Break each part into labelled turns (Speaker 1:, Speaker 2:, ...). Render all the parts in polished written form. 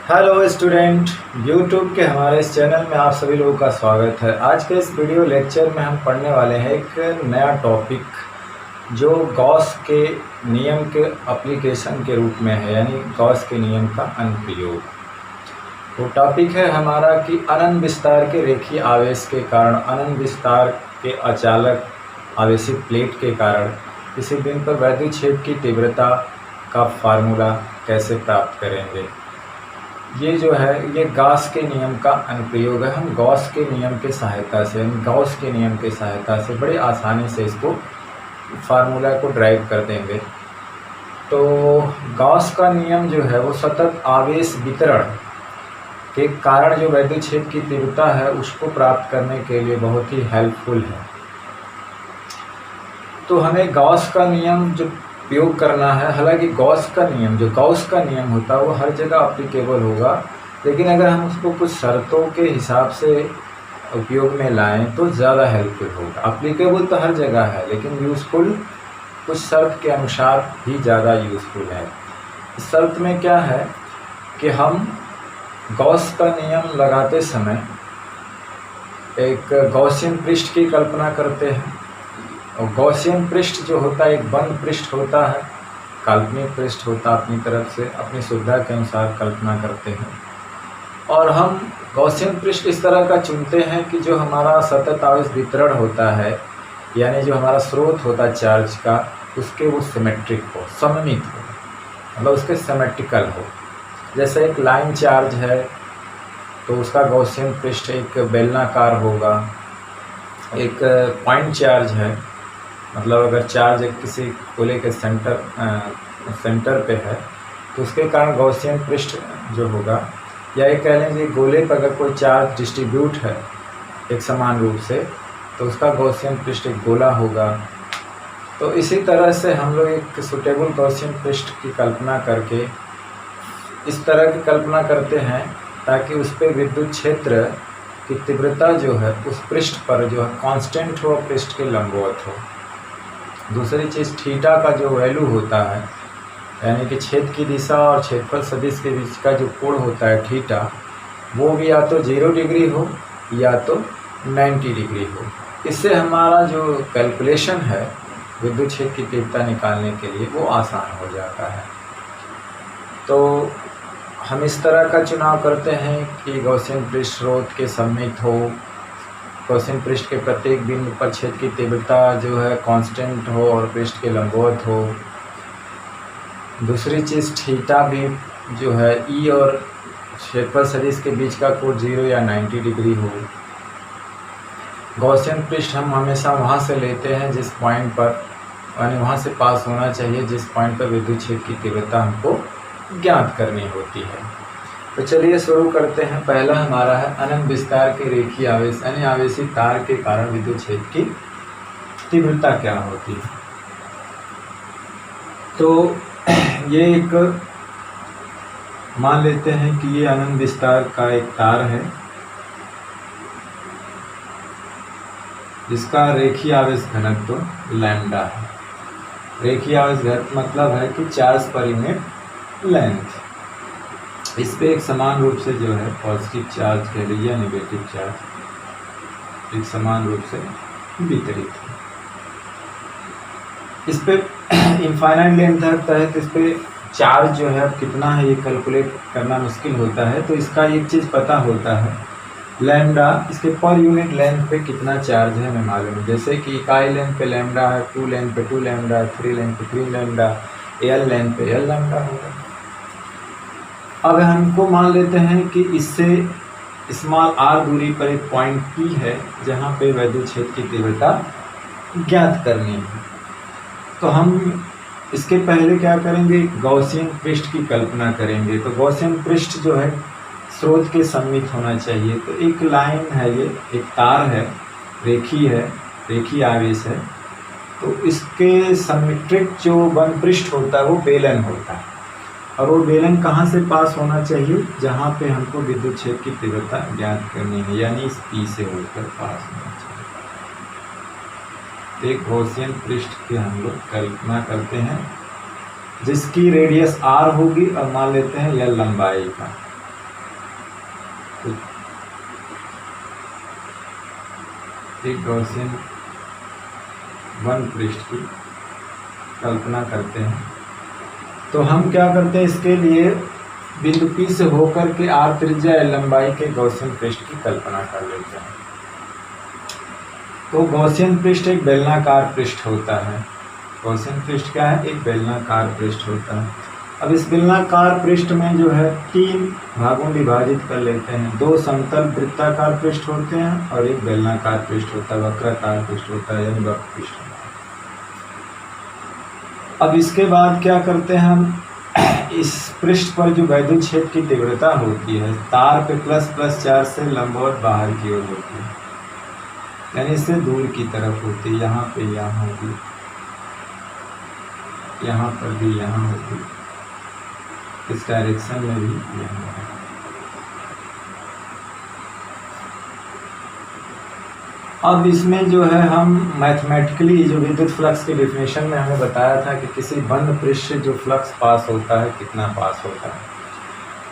Speaker 1: Hello student, YouTube के हमारे इस चैनल में आप सभी लोगों का स्वागत है। आज के इस वीडियो लेक्चर में हम पढ़ने वाले हैं एक नया टॉपिक जो गॉस के नियम के एप्लीकेशन के रूप में है, यानी गॉस के नियम का अनुप्रयोग। तो टॉपिक है हमारा कि अनंत विस्तार के रेखीय आवेश के कारण, अनंत विस्तार के अचालक आवेशित प्लेट के कारण किसी बिंदु पर वैद्युत क्षेत्र की तीव्रता का फार्मूला कैसे प्राप्त करेंगे। ये जो है ये गॉस के नियम का अनुप्रयोग है। हम गॉस के नियम के सहायता से बड़े आसानी से इसको फार्मूला को ड्राइव कर देंगे। तो गॉस का नियम जो है वो सतत आवेश वितरण के कारण जो वैद्युत क्षेत्र की तीव्रता है उसको प्राप्त करने के लिए बहुत ही हेल्पफुल है। तो हमें गॉस का नियम जो उपयोग करना है, हालांकि गॉस का नियम होता है वो हर जगह अप्लीकेबल होगा, लेकिन अगर हम उसको कुछ शर्तों के हिसाब से उपयोग में लाएं तो ज़्यादा हेल्पफुल होगा। अप्लीकेबल तो हर जगह है, लेकिन यूज़फुल कुछ शर्त के अनुसार ही ज़्यादा यूज़फुल है। इस शर्त में क्या है कि हम गॉस का नियम लगाते समय एक गॉसियन पृष्ठ की कल्पना करते हैं। और गॉसियन पृष्ठ जो होता है एक बंद पृष्ठ होता है, काल्पनिक पृष्ठ होता है, अपनी तरफ से अपनी सुविधा के अनुसार कल्पना करते हैं। और हम गॉसियन पृष्ठ इस तरह का चुनते हैं कि जो हमारा सतत आवेश वितरण होता है, यानी जो हमारा स्रोत होता है चार्ज का, उसके वो सिमेट्रिक हो, सममित हो, मतलब उसके सिमेट्रिकल हो। जैसे एक लाइन चार्ज है तो उसका गॉसियन पृष्ठ एक बेलनाकार होगा। एक पॉइंट चार्ज है, मतलब अगर चार्ज किसी गोले के सेंटर पे है तो उसके कारण गॉसियन पृष्ठ जो होगा, या एक कह लें कि गोले पर अगर कोई चार्ज डिस्ट्रीब्यूट है एक समान रूप से तो उसका गॉसियन पृष्ठ एक गोला होगा। तो इसी तरह से हम लोग एक सुटेबल गॉसियन पृष्ठ की कल्पना करके इस तरह की कल्पना करते हैं ताकि उस पर विद्युत क्षेत्र की तीव्रता जो है उस पृष्ठ पर जो है कांस्टेंट हो, पृष्ठ के लंबवत हो। दूसरी चीज़ थीटा का जो वैल्यू होता है, यानी कि क्षेत्र की दिशा और क्षेत्रफल सदिश के बीच का जो कोण होता है थीटा, वो भी या तो 0 डिग्री हो या तो 90 डिग्री हो। इससे हमारा जो कैलकुलेशन है विद्युत क्षेत्र की तीव्रता निकालने के लिए वो आसान हो जाता है। तो हम इस तरह का चुनाव करते हैं कि गॉसियन पृष्ठ स्रोत के सममित हो, गॉसियन पृष्ठ के प्रत्येक बिंदु पर क्षेत्र की तीव्रता जो है कांस्टेंट हो और पृष्ठ के लंबवत हो। दूसरी चीज़ थीटा भी जो है ई और क्षेत्रफल सदिश के बीच का कोण 0 या 90 डिग्री हो। गॉसियन पृष्ठ हम हमेशा वहाँ से लेते हैं जिस पॉइंट पर, यानी वहाँ से पास होना चाहिए जिस पॉइंट पर विद्युत क्षेत्र की तीव्रता हमको ज्ञात करनी होती है। तो चलिए शुरू करते हैं। पहला हमारा है अनंत विस्तार के रेखीय आवेश, यानी आवेशित तार के कारण विद्युत क्षेत्र की तीव्रता क्या होती है। तो ये एक मान लेते हैं कि ये अनंत विस्तार का एक तार है जिसका रेखीय आवेश घनत्व लैम्डा है। रेखीय आवेश घनत्व मतलब है कि चार्ज पर यूनिट लेंथ। इस पे एक समान रूप से जो है पॉजिटिव चार्ज कह लीजिए, नेगेटिव चार्ज एक समान रूप से वितरित है। इस पे इनफाइनाइट लेंथ है तो इस पे चार्ज जो है अब कितना है ये कैलकुलेट करना मुश्किल होता है। तो इसका एक चीज़ पता होता है, लैम्डा, इसके पर यूनिट लेंथ पे कितना चार्ज है हमें मालूम है। जैसे कि इकाई लेंथ पे लैम्डा है, 2 लेंथ पे 2 लैम्डा, 3 लेंथ पे 3 लैम्डा, एल लेंथ पे एल लैम्डा होगा। अब हमको मान लेते हैं कि इससे स्मॉल r दूरी पर एक पॉइंट P है जहाँ पे वैद्युत क्षेत्र की तीव्रता ज्ञात करनी है। तो हम इसके पहले क्या करेंगे, गॉसियन पृष्ठ की कल्पना करेंगे। तो गॉसियन पृष्ठ जो है स्रोत के सममित होना चाहिए। तो एक लाइन है, ये एक तार है, रेखीय आवेश है। तो इसके सिमेट्रिक जो बंद पृष्ठ होता है वो बेलन होता है, और वो बेलन कहाँ से पास होना चाहिए, जहाँ पे हमको विद्युत क्षेत्र की तीव्रता ज्ञात करनी है, यानी इस P से होकर पास होना चाहिए। एक गॉसियन पृष्ठ की हम लोग कल्पना करते हैं जिसकी रेडियस r होगी और मान लेते हैं यह लंबाई का। एक गॉसियन वन पृष्ठ की कल्पना करते हैं। तो हम क्या करते हैं, इसके लिए बिंदु P से होकर के r त्रिज्या l लंबाई के गॉसियन पृष्ठ की कल्पना कर लेते हैं। तो गॉसियन पृष्ठ एक बेलनाकार पृष्ठ होता है। गॉसियन पृष्ठ क्या है, एक बेलनाकार पृष्ठ होता है। अब इस बेलनाकार पृष्ठ में जो है 3 भागों में विभाजित कर लेते हैं। 2 समतल वृत्ताकार पृष्ठ होते हैं और एक बेलनाकार पृष्ठ होता है, वक्राकार पृष्ठ होता है, यानी वक्र पृष्ठ होता है। अब इसके बाद क्या करते हैं हम, इस पृष्ठ पर जो वैद्युत क्षेत्र की तीव्रता होती है तार पे ++4 से लंबवत बाहर की ओर होती है, यानी इससे दूर की तरफ होती है। यहाँ पे यहाँ होगी, यहाँ पर भी यहाँ होगी, इस डायरेक्शन में भी यहाँ है। अब इसमें जो है हम मैथमेटिकली जो विद्युत फ्लक्स के डिफिनेशन में हमें बताया था कि किसी बंद पृष्ठ से जो फ्लक्स पास होता है कितना पास होता है।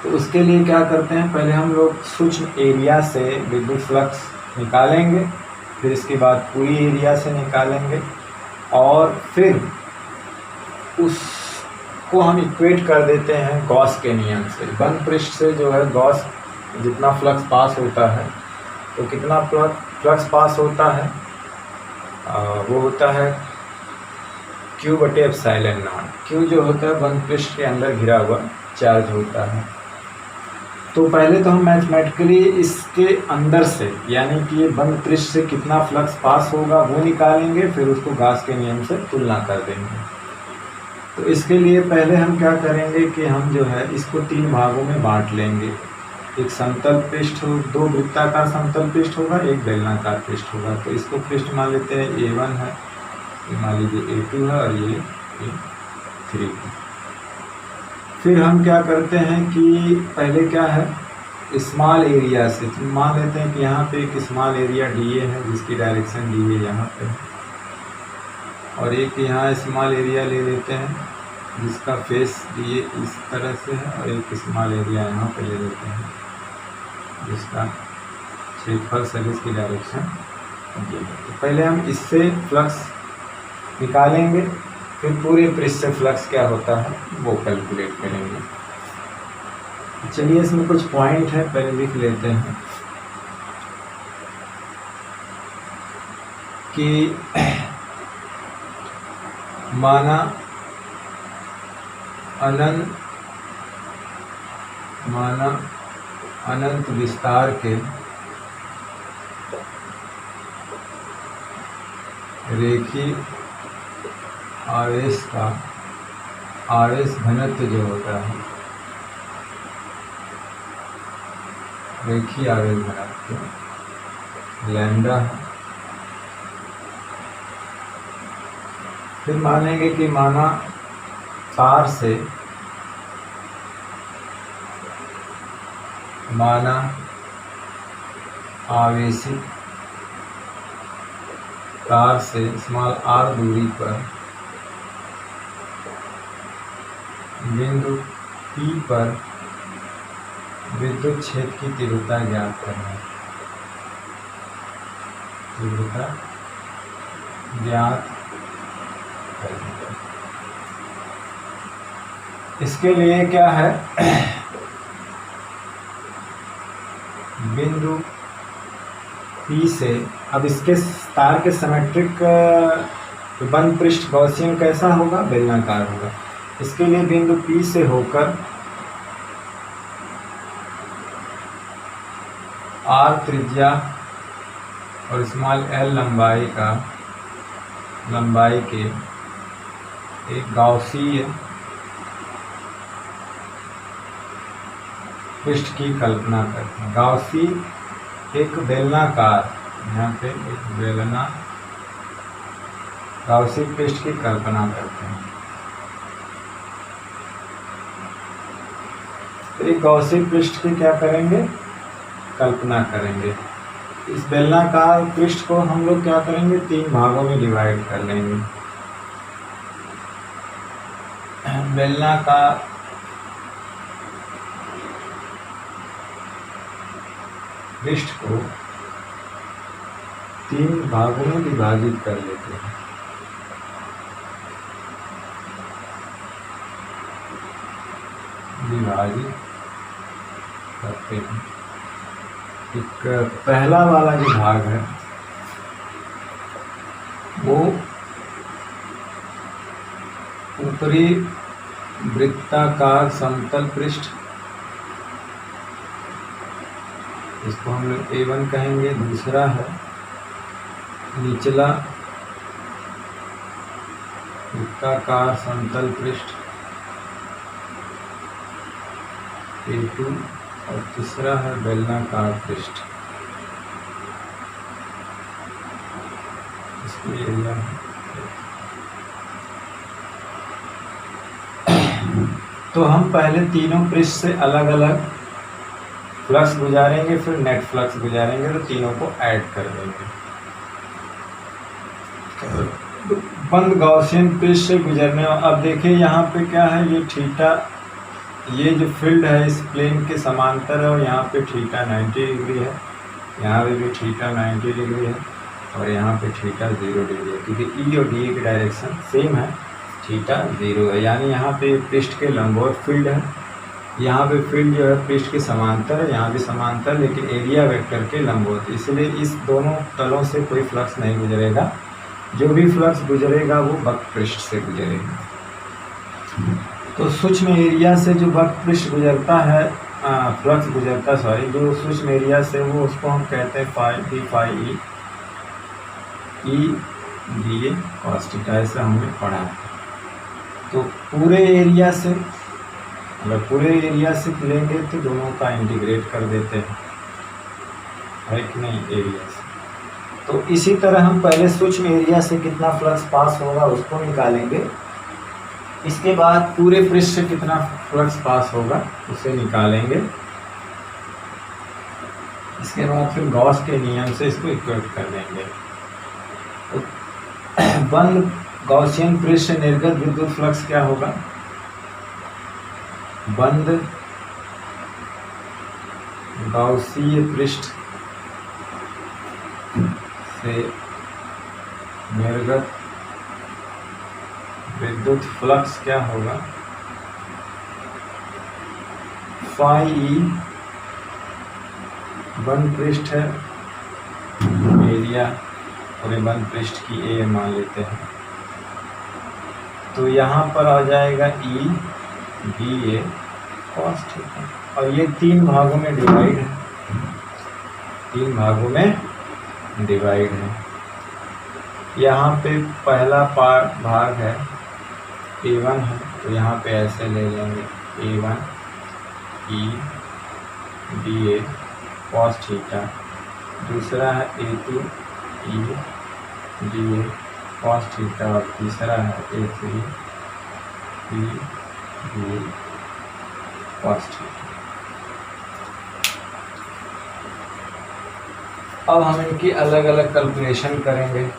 Speaker 1: तो उसके लिए क्या करते हैं, पहले हम लोग सूक्ष्म एरिया से विद्युत फ्लक्स निकालेंगे, फिर इसके बाद पूरी एरिया से निकालेंगे और फिर उसको हम इक्वेट कर देते हैं गॉस के नियम से। बंद पृष्ठ से जो है गॉस जितना फ्लक्स पास होता है, तो कितना फ्लक्स पास होता है, वो होता है Q/ε0। Q जो होता है बंद पृष्ठ के अंदर घिरा हुआ चार्ज होता है। तो पहले तो हम मैथमेटिकली इसके अंदर से, यानी कि ये बंद पृष्ठ से कितना फ्लक्स पास होगा वो निकालेंगे, फिर उसको गॉस के नियम से तुलना कर देंगे। तो इसके लिए पहले हम क्या करेंगे कि हम जो है इसको 3 भागों में बांट लेंगे। एक समतल पृष्ठ, 2 वृत्ताकार समतल पृष्ठ होगा, एक बेलनाकार पृष्ठ होगा। तो इसको पृष्ठ मान लेते हैं A1 है, ये मान लीजिए A2 है और ये A3 है। फिर हम क्या करते हैं कि पहले क्या है, स्मॉल एरिया से मान लेते हैं कि यहाँ पे एक स्मॉल एरिया DA है जिसकी डायरेक्शन DA यहाँ पे है, और एक यहाँ स्मॉल एरिया ले लेते हैं जिसका फेस DA इस तरह से है, और एक स्मॉल एरिया यहाँ पे ले लेते हैं जिसका क्षेत्रफल सदिश की डायरेक्शन ये है। तो पहले हम इससे फ्लक्स निकालेंगे, फिर पूरे पृष्ठ से फ्लक्स क्या होता है वो कैलकुलेट करेंगे। चलिए इसमें कुछ पॉइंट है, पहले लिख लेते हैं कि माना अनंत विस्तार के रेखीय आवेश का आवेश घनत्व जो होता है, रेखीय आवेश घनत्व लैम्डा है। फिर मानेंगे कि माना तार से आवेशित तार से r दूरी पर बिंदु P पर विद्युत क्षेत्र की तीव्रता ज्ञात करना है। तीव्रता ज्ञात करना। इसके लिए क्या है, बिंदु P से, अब इसके तार के सिमेट्रिक बंद पृष्ठ गॉसियन कैसा होगा, बेलनाकार होगा। इसके लिए बिंदु P से होकर r त्रिज्या और l लंबाई के एक गाउसीय पृष्ठ की कल्पना करते हैं। गाउसी एक बेलनाकार, यहाँ पे एक बेलना गाउसी पृष्ठ की कल्पना करते हैं। तो एक गाउसी पृष्ठ की क्या करेंगे, कल्पना करेंगे। इस बेलनाकार पृष्ठ को हम लोग क्या करेंगे, 3 भागों में डिवाइड कर लेंगे। बेलनाकार पृष्ठ को 3 भागों में विभाजित कर लेते हैं। विभाजित करते हैं। एक पहला वाला जो भाग है वो ऊपरी वृत्ताकार समतल पृष्ठ, इसको हम लोग A1 कहेंगे। दूसरा है निचला वृत्ताकार समतल पृष्ठ A2 और तीसरा है बेलनाकार पृष्ठ, इसकी एरिया है। तो हम पहले तीनों पृष्ठ से अलग अलग फ्लक्स गुजारेंगे, फिर नेट फ्लक्स गुजारेंगे, तो तीनों को ऐड कर देंगे। बंद गॉसियन पृष्ठ से गुजरने, अब देखिए यहाँ पे क्या है, ये थीटा, ये जो फील्ड है इस प्लेन के समांतर है और यहाँ पे थीटा 90 डिग्री है, यहाँ पे भी थीटा 90 डिग्री है और यहाँ पे थीटा 0 डिग्री है, क्योंकि ई और डी की डायरेक्शन सेम है, थीटा 0 है। यानी यहाँ पे पृष्ठ के लंबवत फील्ड है, यहाँ पे फील्ड जो है पृष्ठ के समांतर है, यहाँ भी समांतर, लेकिन एरिया वेक्टर के लंबवत, इसलिए इस दोनों तलों से कोई फ्लक्स नहीं गुजरेगा। जो भी फ्लक्स गुजरेगा वो वक्र पृष्ठ से गुजरेगा। तो सूक्ष्म एरिया से जो वक्र पृष्ठ गुजरता है, फ्लक्स गुजरता, सॉरी, जो सूक्ष्म एरिया से, वो उसको हम कहते हैं phi D phi E D A cos theta, ऐसा हमने पढ़ा है। तो पूरे एरिया से, अगर पूरे एरिया से लेंगे तो दोनों का इंटीग्रेट कर देते हैं, है कि नहीं, एरिया से। तो इसी तरह हम पहले सूक्ष्म एरिया से कितना फ्लक्स पास होगा उसको निकालेंगे, इसके बाद पूरे पृष्ठ से कितना फ्लक्स पास होगा उसे निकालेंगे, इसके बाद फिर गॉस के नियम से इसको इक्वेट कर देंगे। तो बंद गॉसियन पृष्ठ से निर्गत विद्युत फ्लक्स क्या होगा, बंद गॉसीय पृष्ठ से निर्गत विद्युत फ्लक्स क्या होगा, फाई ई, बंद पृष्ठ है, एरिया और ये बंद पृष्ठ की ए मान लेते हैं, तो यहाँ पर आ जाएगा ई डी ए कॉस थीटा, और ये 3 भागों में डिवाइड है, 3 भागों में डिवाइड है। यहाँ पे पहला भाग है A1 है, तो यहाँ पे ऐसे ले लेंगे A1 E D A cos theta, दूसरा है A2 E D A cos theta और तीसरा है A3 E D A cos theta. अब हम इनकी अलग अलग कैलकुलेशन करेंगे।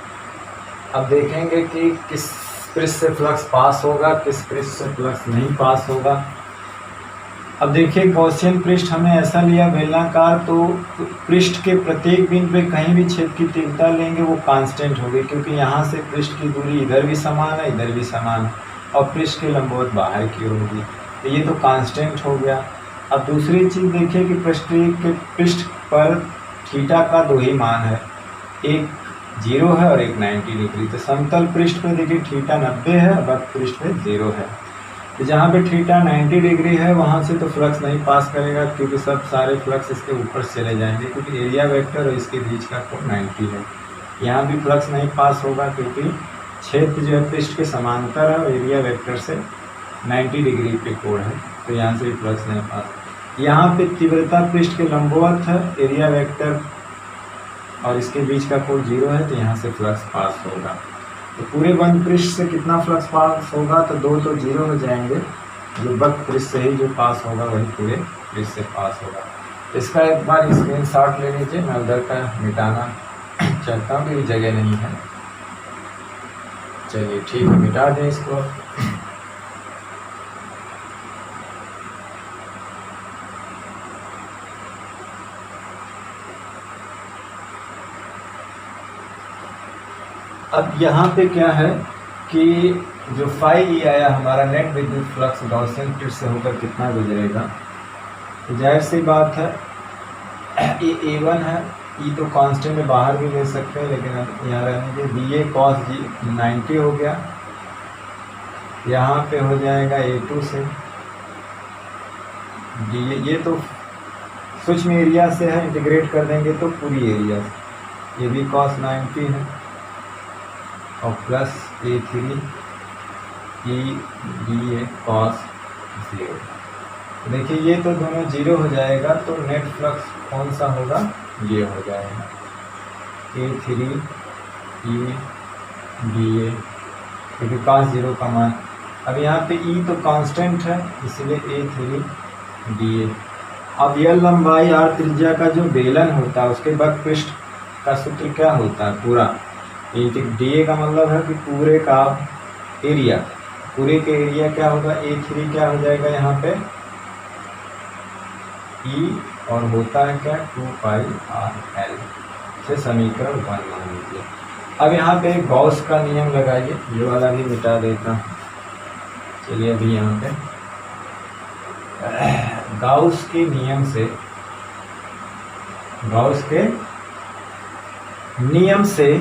Speaker 1: अब देखेंगे कि किस पृष्ठ से फ्लक्स पास होगा, किस पृष्ठ से फ्लक्स नहीं पास होगा। अब देखिए गॉसियन पृष्ठ हमने ऐसा लिया बेलनाकार, तो पृष्ठ के प्रत्येक बिंदु पे कहीं भी छेद की तीव्रता लेंगे वो कांस्टेंट होगी, क्योंकि यहाँ से पृष्ठ की दूरी इधर भी समान है, इधर भी समान है, और पृष्ठ के लंबवत बाहर की ओर होगी, तो ये तो कांस्टेंट हो गया। अब दूसरी चीज़ देखिए कि पृष्ठ पर थीटा का 2 ही मान है, एक 0 है और एक 90 डिग्री। तो समतल पृष्ठ पे देखिए थीटा 90 है, वक्र पृष्ठ पे 0 है। तो जहाँ पे थीटा 90 डिग्री है वहाँ से तो फ्लक्स नहीं पास करेगा, क्योंकि सब सारे फ्लक्स इसके ऊपर चले जाएंगे, क्योंकि एरिया वेक्टर और इसके बीच का कोण 90 है। यहाँ भी फ्लक्स नहीं पास होगा, क्योंकि क्षेत्र जो है पृष्ठ के समांतर है और एरिया वेक्टर से 90 डिग्री पे कोण है, तो यहाँ से भी फ्लक्स नहीं पास। यहाँ पे तीव्रता पृष्ठ के लंबवत है, एरिया वेक्टर और इसके बीच का कोण 0 है, तो यहाँ से फ्लक्स पास होगा। तो पूरे बंद पृष्ठ से कितना फ्लक्स पास होगा, तो 2 तो 0 हो जाएंगे, जो वक्र पृष्ठ से ही जो पास होगा वही पूरे पृष्ठ से पास होगा। इसका एक बार स्क्रीनशॉट ले लीजिए, मैं उधर का मिटाना चाहता हूँ, कि जगह नहीं है। चलिए ठीक है, मिटा दें इसको। अब यहाँ पे क्या है कि जो फाई ई आया हमारा नेट विद्युत फ्लक्स गॉसियन पृष्ठ से होकर कितना गुजरेगा, तो जाहिर सी बात है ये A1 है, ई तो कांस्टेंट में बाहर भी ले सकते हैं लेकिन अब यहाँ रहने के बी ए कॉस जी 90 हो गया, यहाँ पे हो जाएगा A2 से डी ए, ये तो सूक्ष्म एरिया से है, इंटीग्रेट कर देंगे तो पूरी एरिया से, ये भी कॉस 90 है और plus A3 E D A cos 0। देखिए ये तो दोनों जीरो हो जाएगा तो नेट फ्लक्स कौन सा होगा, ये हो जाएगा A3 ई डी ए, क्योंकि कॉस 0 का मान, अब यहाँ पे ई तो कांस्टेंट है इसलिए A3 डी ए। अब यह लंबाई आर त्रिज्या का जो बेलन होता है उसके बाद पृष्ठ का सूत्र क्या होता है, पूरा डी ए का मतलब है कि पूरे का एरिया, पूरे के एरिया क्या होगा, A3 क्या हो जाएगा यहाँ पे ई और होता है क्या 2πr l से समीकरण 1 मान लीजिए। अब यहाँ पे गॉस का नियम लगाइए, ये वाला भी मिटा देता हूँ। चलिए अभी यहाँ पे गॉस के नियम से, गॉस के नियम से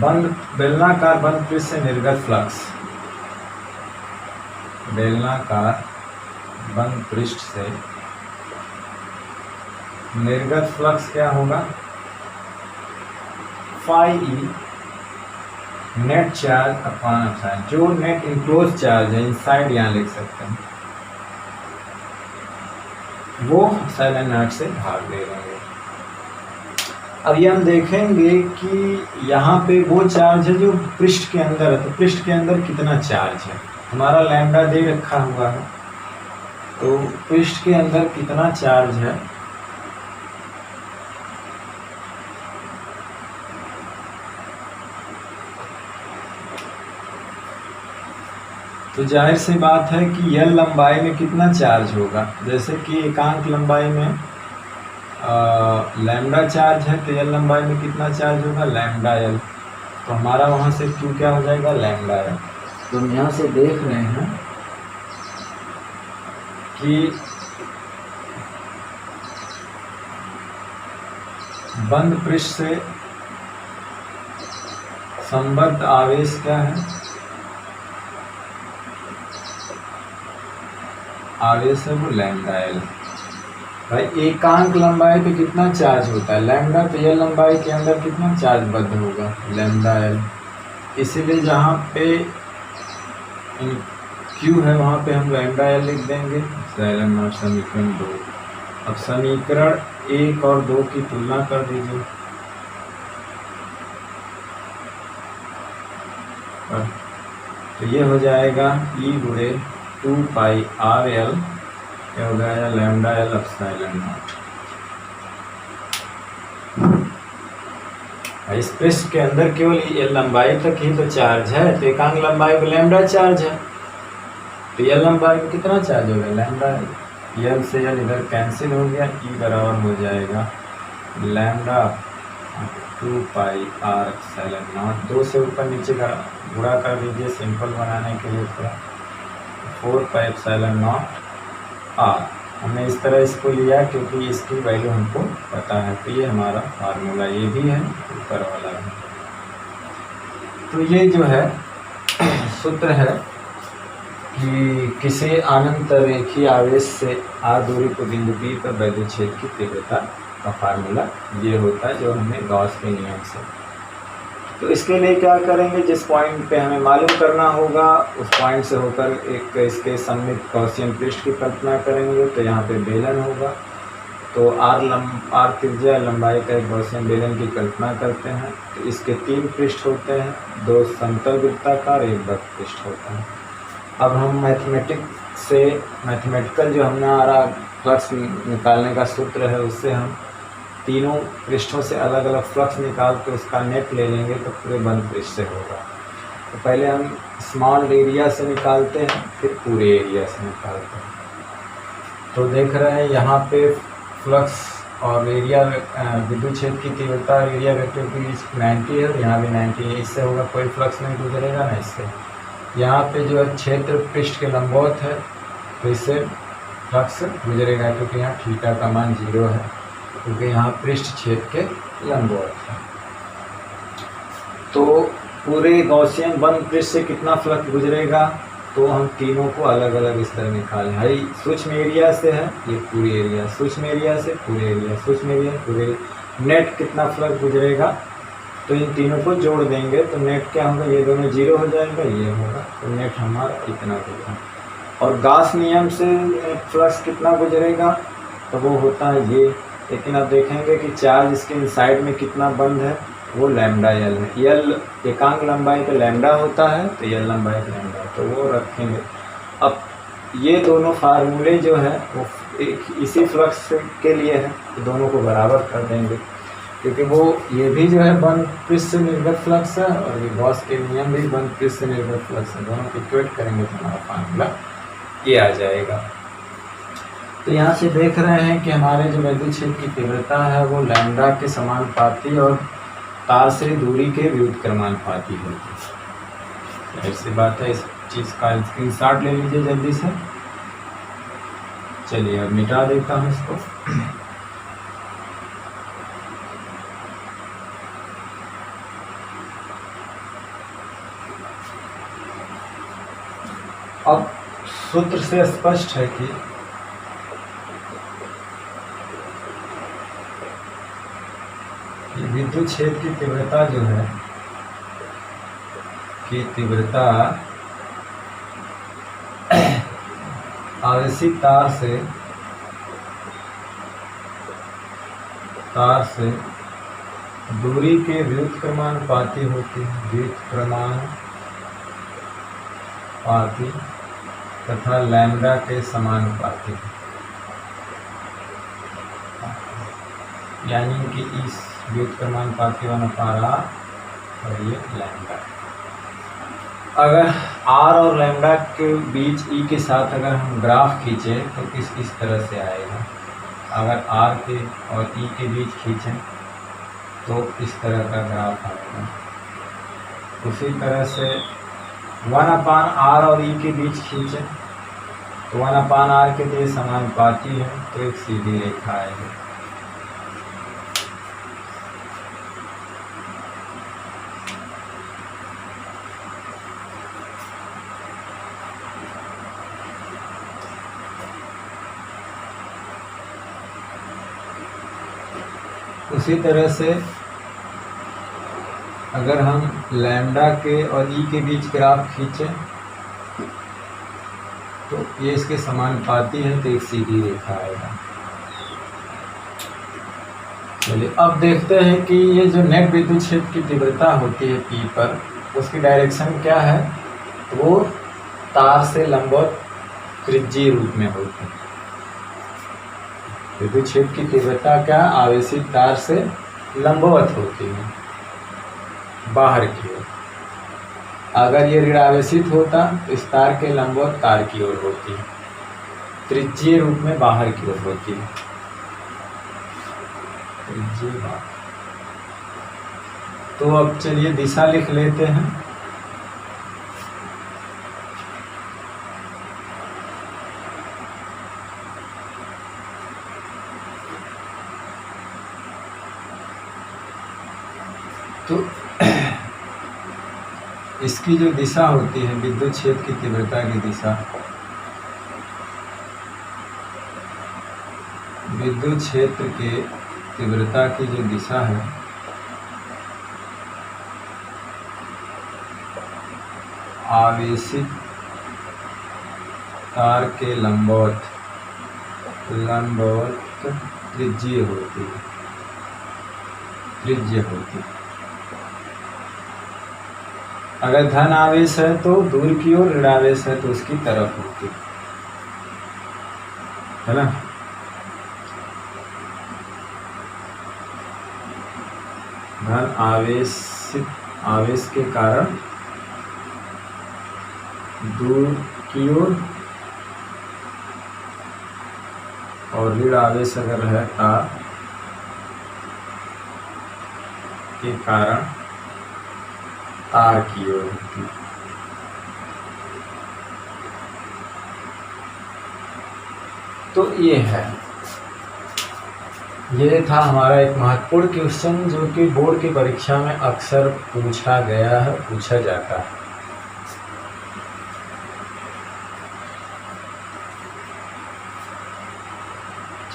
Speaker 1: बंद बेलनाकार बंद पृष्ठ से निर्गत फ्लक्स, बेलनाकार बंद पृष्ठ से निर्गत फ्लक्स क्या होगा, phi E net charge upon epsilon, जो नेट इनक्लोज चार्ज है इनसाइड यहाँ लिख सकते हैं, वो एप्सिलॉन नॉट से भाग दे रहे हैं। अब ये हम देखेंगे कि यहाँ पे वो चार्ज है जो पृष्ठ के अंदर है, तो पृष्ठ के अंदर कितना चार्ज है, हमारा लैम्डा दे रखा हुआ है, तो पृष्ठ के अंदर कितना चार्ज है, तो जाहिर सी बात है कि यल लंबाई में कितना चार्ज होगा, जैसे कि एकांक लंबाई में लैम्डा चार्ज है तो यल लंबाई में कितना चार्ज होगा, लैम्डा एल, तो हमारा वहाँ से क्यू क्या हो जाएगा, लैम्डा एल। तो हम यहाँ से देख रहे हैं कि बंद पृष्ठ से संबद्ध आवेश क्या है, आवेश है वो लैम्डा एल। भाई एकांक लंबाई पे कितना चार्ज होता है लैम्डा, तो यह लंबाई के अंदर कितना चार्ज बद्ध होगा, लैम्डा एल, इसीलिए जहाँ पे क्यू है वहाँ पे हम लैम्डा एल लिख देंगे, एप्सिलॉन नॉट समीकरण 2। अब समीकरण 1 और 2 की तुलना कर दीजिए, तो ये हो जाएगा ई गुणे 2πr l, क्या हो गया, लैम्डा एल एप्सिलॉन नॉट। इस पृष्ठ के अंदर केवल ये लंबाई तक ही तो चार्ज है, तो एकांक लंबाई पर लैम्डा चार्ज है, तो ये लंबाई में कितना चार्ज होगा, लैम्डा एल से एल इधर कैंसिल हो गया, ई बराबर हो जाएगा लैम्डा 2πr एप्सिलॉन नॉट, 2 से ऊपर नीचे का गुणा कर दीजिए सिंपल बनाने के लिए थोड़ा, 4π एप्सिलॉन नॉट आर। हमने इस तरह इसको लिया क्योंकि इसकी वैल्यू हमको पता है, तो ये हमारा फार्मूला ये भी है, ऊपर वाला है। तो ये जो है सूत्र है कि किसी अनंत रेखीय आवेश से आर दूरी पर बिंदु बी पर वैद्युत क्षेत्र की तीव्रता का फार्मूला ये होता है, जो हमें गॉस के नियम से। तो इसके लिए क्या करेंगे, जिस पॉइंट पे हमें मालूम करना होगा उस पॉइंट से होकर एक इसके सममित गॉसियन पृष्ठ की कल्पना करेंगे, तो यहाँ पे बेलन होगा, तो आर त्रिज्या लंबाई का एक गॉसियन बेलन की कल्पना करते हैं, तो इसके 3 पृष्ठ होते हैं, 2 समतल वृत्ताकार, एक वक्र पृष्ठ होता है। अब हम मैथमेटिकल जो हमारा फ्लक्स निकालने का सूत्र है उससे हम तीनों पृष्ठों से अलग अलग फ्लक्स निकाल के उसका नेट ले लेंगे तो पूरे बंद पृष्ठ से होगा। तो पहले हम स्मॉल एरिया से निकालते हैं, फिर पूरे एरिया से निकालते हैं। तो देख रहे हैं यहाँ पे फ्लक्स और एरिया विद्युत क्षेत्र की तीव्रता एरिया वेक्टर के बीच 90 है, और यहाँ भी 90 है। इससे होगा कोई फ्लक्स नहीं गुजरेगा ना इससे। यहाँ पे जो है क्षेत्र पृष्ठ के लंबवत है, तो इससे फ्लक्स गुजरेगा, क्योंकि यहाँ थीटा का मान 0 है, क्योंकि यहाँ पृष्ठ क्षेत्र के लंबवत है। तो पूरे गॉसियन बंद पृष्ठ से कितना फ्लक्स गुजरेगा, तो हम तीनों को अलग अलग स्तर निकालें। हाई सूक्ष्म एरिया से है ये पूरी एरिया, सूक्ष्म एरिया से पूरे एरिया, सूक्ष्म एरिया पूरे, नेट कितना फ्लक्स गुजरेगा, तो इन तीनों को जोड़ देंगे तो नेट क्या होगा, ये दोनों 0 हो जाएगा, ये होगा, तो नेट हमारा इतना होगा। और गॉस नियम से फ्लक्स कितना गुजरेगा, तो वो होता है ये, लेकिन अब देखेंगे कि चार्ज इसके इनसाइड में कितना बंद है, वो लैम्डा एल है। एल एकांक लंबाई का लैम्डा होता है, तो एल लंबाई का लैम्डा, तो वो रखेंगे। अब ये दोनों फार्मूले जो है वो इसी फ्लक्स के लिए है, तो दोनों को बराबर कर देंगे, क्योंकि वो ये भी जो है बंद पृष्ठ से निर्गत फ्लक्स है, और ये गॉस के नियम भी बंद पृष्ठ से निर्गत फ्लक्स है। दोनों को इक्वेट करेंगे तो हमारा फार्मूला ये आ जाएगा। तो यहाँ से देख रहे हैं कि हमारे जो विद्युत क्षेत्र की तीव्रता है वो लैम्डा के समानुपाती और तार से दूरी के व्युत्क्रमानुपाती होती है। ऐसी बात है, इस चीज़ का स्क्रीनशॉट ले लीजिए जल्दी से। चलिए अब मिटा देता हूँ इसको। अब सूत्र से स्पष्ट है कि विद्युत क्षेत्र की तीव्रता जो है की तीव्रता आवेशित तार से दूरी के व्युत्क्रमानुपाती होती है, व्युत्क्रमानुपाती तथा लैम्डा के समानुपाती, यानी कि इस व्युत्क्रमानुपाती 1/r और ये लैम्डा। अगर r और लैम्डा के बीच e के साथ अगर हम ग्राफ खींचें तो इस तरह से आएगा। अगर r के और e के बीच खींचें तो इस तरह का ग्राफ आएगा। उसी तरह से 1/r और e के बीच खींचें तो 1/r के लिए समानुपाती है, तो एक सीधी रेखा आएगी। उसी तरह से अगर हम लैम्डा के और ई के बीच ग्राफ खींचें तो ये इसके समानुपाती है, तो एक सीधी रेखा आएगा। चलिए अब देखते हैं कि ये जो नेट विद्युत क्षेत्र की तीव्रता होती है P पर, उसकी डायरेक्शन क्या है, तो वो तार से लंबवत त्रिज्यीय रूप में होती है। विद्युत क्षेत्र की तीव्रता क्या, आवेशित तार से लंबवत होती है बाहर की ओर। अगर ये ऋण आवेशित होता तो इस तार के लंबवत तार की ओर होती है, त्रिज्यीय रूप में बाहर की ओर होती है, त्रिज्यीय बाहर। तो अब चलिए दिशा लिख लेते हैं। तो इसकी जो दिशा होती है विद्युत क्षेत्र की तीव्रता की दिशा, विद्युत क्षेत्र के तीव्रता की जो दिशा है आवेशित तार के लंबवत त्रिज्यीय होती है, अगर धन आवेश है तो दूर की ओर, ऋण आवेश है तो उसकी तरफ होती है ना। धन आवेश के कारण दूर की ओर, और ऋण आवेश अगर है तार के कारण तार की ओर होती है। तो ये था हमारा एक महत्वपूर्ण क्वेश्चन जो कि बोर्ड की परीक्षा में अक्सर पूछा गया है, पूछा जाता है।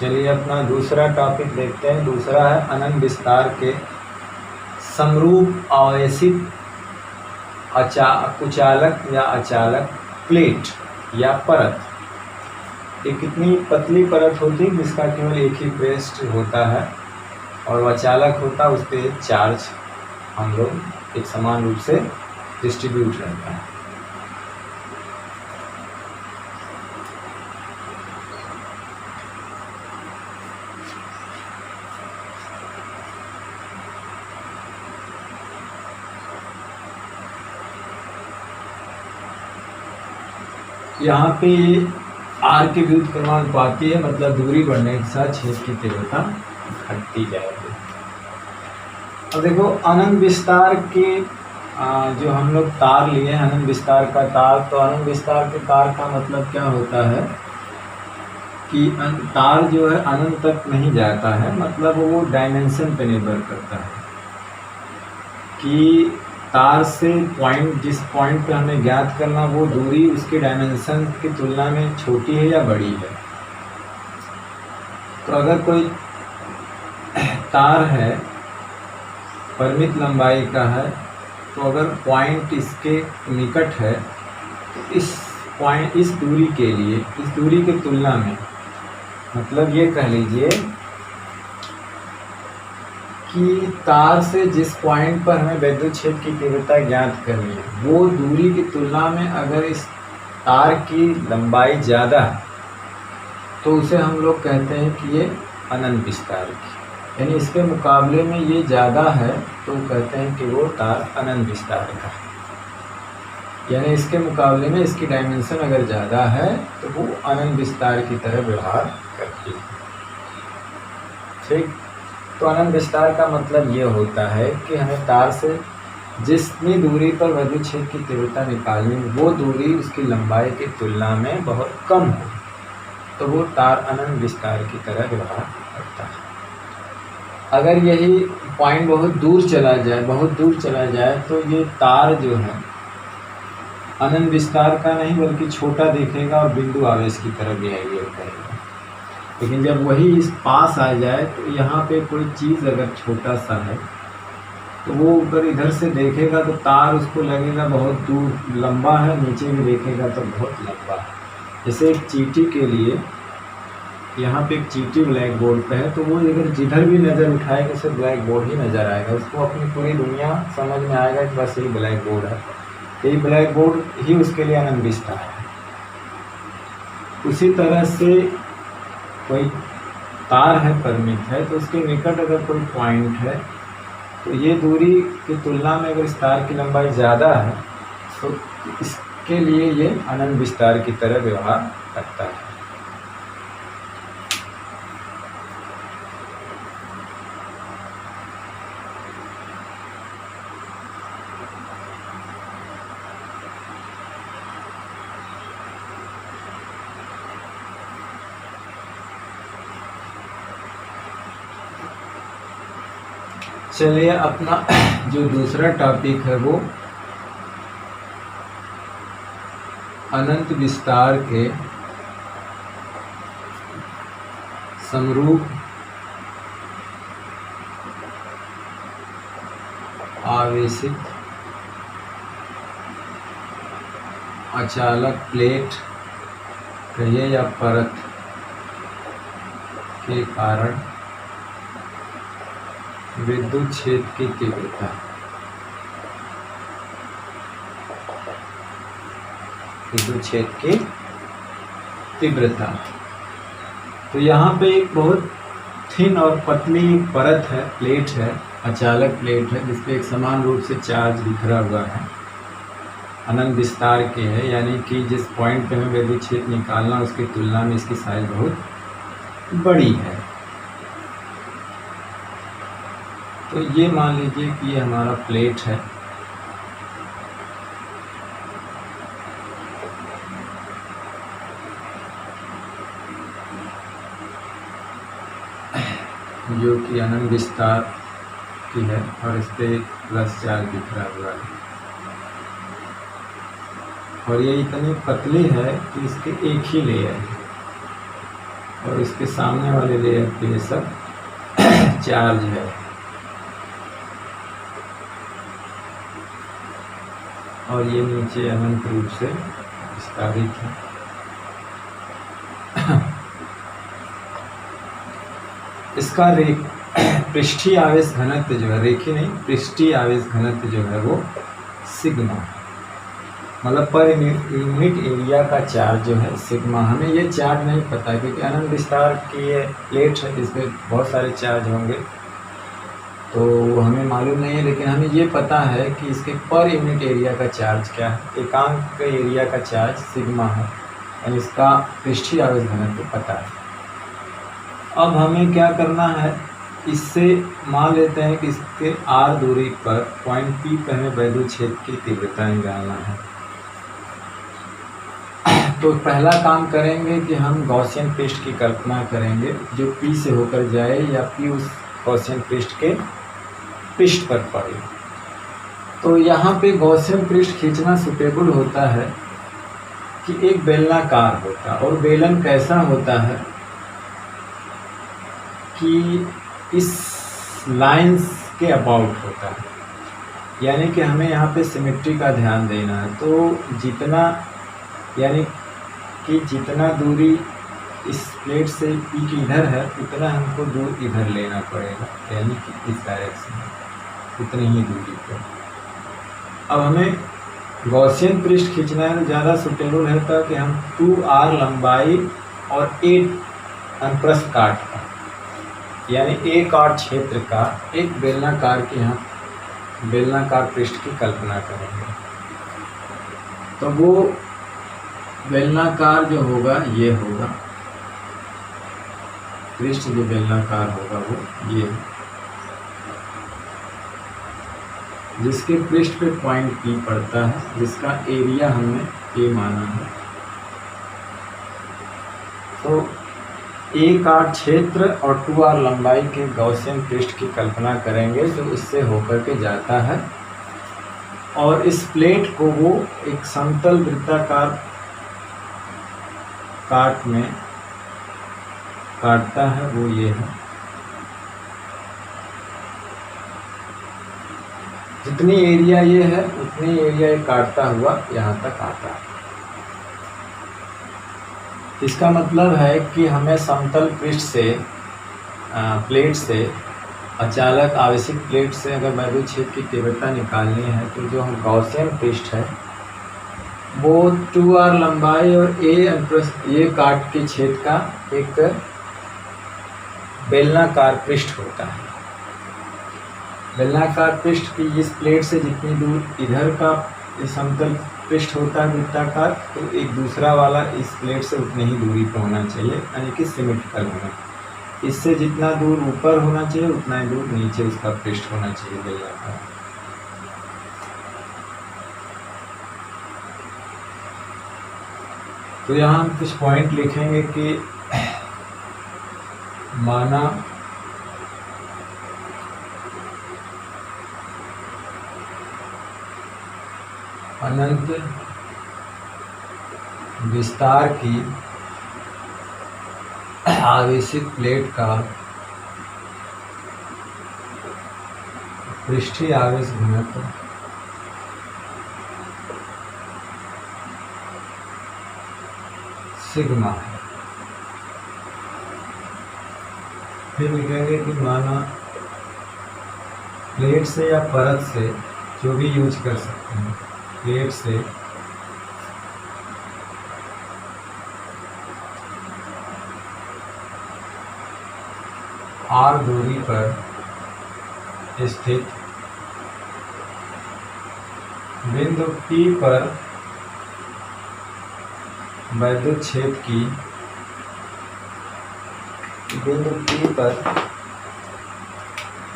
Speaker 1: चलिए अपना दूसरा टॉपिक देखते हैं। दूसरा है अनंत विस्तार के समरूप आवेशित कुचालक या अचालक प्लेट या परत। ये कितनी पतली परत होती है जिसका केवल एक ही पृष्ठ होता है और वह चालक होता है, उस पर चार्ज हम लोग एक समान रूप से डिस्ट्रीब्यूट रहता है। यहाँ पे आर के विरुद्ध क्रमानुपाती है, मतलब दूरी बढ़ने के साथ छेद की तीव्रता घटती जाएगी। अब देखो अनंत विस्तार के जो हम लोग तार लिए हैं, अनंत विस्तार का तार, तो अनंत विस्तार के तार का मतलब क्या होता है कि तार जो है अनंत तक नहीं जाता है, मतलब वो डायमेंशन पे निर्भर करता है कि तार से जिस पॉइंट पे हमें ज्ञात करना वो दूरी उसके डायमेंशन की तुलना में छोटी है या बड़ी है। तो अगर कोई तार है परिमित लंबाई का है, तो अगर पॉइंट इसके निकट है तो इस दूरी के लिए, इस दूरी की तुलना में, मतलब ये कह लीजिए कि तार से जिस पॉइंट पर हमें विद्युत क्षेत्र की तीव्रता ज्ञात करनी है, वो दूरी की तुलना में अगर इस तार की लंबाई ज़्यादा है तो उसे हम लोग कहते हैं कि ये अनंत विस्तार की, यानी इसके मुकाबले में ये ज़्यादा है तो कहते हैं कि वो तार अनंत विस्तार का है। यानी इसके मुकाबले में इसकी डायमेंशन अगर ज़्यादा है तो वो अनंत विस्तार की तरह व्यवहार करती है। ठीक, तो अनंत विस्तार का मतलब ये होता है कि हमें तार से जितनी दूरी पर विद्युत क्षेत्र की तीव्रता निकालनी, वो दूरी उसकी लंबाई की तुलना में बहुत कम हो, तो वो तार अनंत विस्तार की तरह व्यवहार करता है। अगर यही पॉइंट बहुत दूर चला जाए तो ये तार जो है अनंत विस्तार का नहीं बल्कि छोटा दिखेगा और बिंदु आवेश की तरह बिहेवियर करेगा। लेकिन जब वही इस पास आ जाए तो यहाँ पे कोई चीज़ अगर छोटा सा है तो वो ऊपर इधर से देखेगा तो तार उसको लगेगा बहुत दूर लंबा है, नीचे भी देखेगा तो बहुत लंबा है। जैसे एक चींटी के लिए, यहाँ पे एक चींटी ब्लैक बोर्ड पे है तो वो अगर जिधर भी नज़र उठाएगा उसे ब्लैक बोर्ड ही नज़र आएगा, उसको अपनी पूरी दुनिया समझ में आएगा कि बस यही ब्लैक बोर्ड है, यही ब्लैक बोर्ड ही उसके लिए अनंत विस्तार है। उसी तरह से कोई तार है परिमित है तो उसके निकट अगर कोई पॉइंट है तो ये दूरी की तुलना में अगर इस तार की लंबाई ज़्यादा है तो इसके लिए ये अनंत विस्तार की तरह व्यवहार करता है। चलिए अपना जो दूसरा टॉपिक है वो अनंत विस्तार के समरूप आवेशित अचालक प्लेट कहिए या परत के कारण विद्युत क्षेत्र की तीव्रता। विद्युत क्षेत्र की तीव्रता, तो यहाँ पे एक बहुत थिन और पतली परत है, प्लेट है, अचालक प्लेट है जिसपे एक समान रूप से चार्ज बिखरा हुआ है, अनंत विस्तार के है, यानी कि जिस पॉइंट पे हमें विद्युत क्षेत्र निकालना उसकी तुलना में इसकी साइज बहुत बड़ी है। तो ये मान लीजिए कि ये हमारा प्लेट है, जो कि अनंत विस्तार की है और इस पे प्लस चार्ज बिखरा हुआ है, और ये इतनी पतली है कि इसके एक ही लेयर है और इसके सामने वाले लेयर पे ये सब चार्ज है। और ये नीचे अनंत रूप से विस्तारित है। इसका पृष्ठीय आवेश घनत्व जो है, रेखीय नहीं, पृष्ठीय आवेश घनत्व जो है वो सिग्मा, मतलब पर यूनिट एरिया का चार्ज जो है सिग्मा। हमें ये चार्ज नहीं पता क्योंकि अनंत विस्तार की ये प्लेट है, इसमें बहुत सारे चार्ज होंगे तो हमें मालूम नहीं है, लेकिन हमें ये पता है कि इसके पर यूनिट एरिया का चार्ज क्या है, एकांक एरिया का चार्ज सिग्मा है, यानी इसका पृष्ठीय आवेश घनत्व पता है। अब हमें क्या करना है, इससे मान लेते हैं कि इसके r दूरी पर पॉइंट P पर हमें वैद्युत क्षेत्र की तीव्रता निकालना है। तो पहला काम करेंगे कि हम गॉसियन पृष्ठ की कल्पना करेंगे जो P से होकर जाए या P उस गॉसियन पृष्ठ के पृष्ठ पर पड़े। तो यहाँ पे गॉसियन पृष्ठ खींचना सुटेबल होता है कि एक बेलनाकार होता है, और बेलन कैसा होता है कि इस लाइंस के अबाउट होता है, यानी कि हमें यहाँ पे सिमेट्री का ध्यान देना है। तो जितना, यानी कि जितना दूरी इस प्लेट से P की इधर है उतना हमको दूर इधर लेना पड़ेगा, यानी कि इस डायरेक्शन में उतनी ही दूरी पर। अब हमें गॉसियन पृष्ठ खींचना है तो ज़्यादा सुटेबल रहता है कि हम 2r लंबाई और 8 अनुप्रस्थ काट का, यानी एक आर क्षेत्र का एक बेलनाकार के यहाँ बेलनाकार पृष्ठ की कल्पना करेंगे। तो वो बेलनाकार जो होगा ये होगा, पृष्ठ जो बेलनाकार होगा वो ये, जिसके पृष्ठ पे पॉइंट P पड़ता है, जिसका एरिया हमने A माना है। तो एक आर क्षेत्र और 2r लंबाई के गॉसियन पृष्ठ की कल्पना करेंगे जो इससे होकर के जाता है, और इस प्लेट को वो एक समतल वृत्ताकार काट में काटता है, वो ये है। जितनी एरिया ये है उतनी एरिया ये काटता हुआ यहाँ तक आता है। इसका मतलब है कि हमें समतल पृष्ठ से प्लेट से अचालक आवेशित प्लेट से अगर वैद्युत क्षेत्र की तीव्रता निकालनी है तो जो हम गॉसियन पृष्ठ है वो 2r लंबाई और ये काट के छेद का एक बेलनाकार पृष्ठ होता है। बेलनाकार पृष्ठ की इस प्लेट से जितनी दूर इधर का समतल पृष्ठ होता है वृत्ताकार, तो एक दूसरा वाला इस प्लेट से उतनी ही दूरी पर होना चाहिए, यानी कि सिमेट्रिकल होना। इससे जितना दूर ऊपर होना चाहिए उतना ही दूर नीचे उसका पृष्ठ होना चाहिए बेलनाकार। तो यहाँ हम कुछ पॉइंट लिखेंगे कि माना अनंत विस्तार की आवेशित प्लेट का पृष्ठीय आवेश घनत्व सिग्मा है। फिर लिखेंगे कि माना प्लेट से या परत से, जो भी यूज कर सकते हैं, प्लेट से r दूरी पर स्थित बिंदु P पर वैद्युत क्षेत्र की बिंदु P पर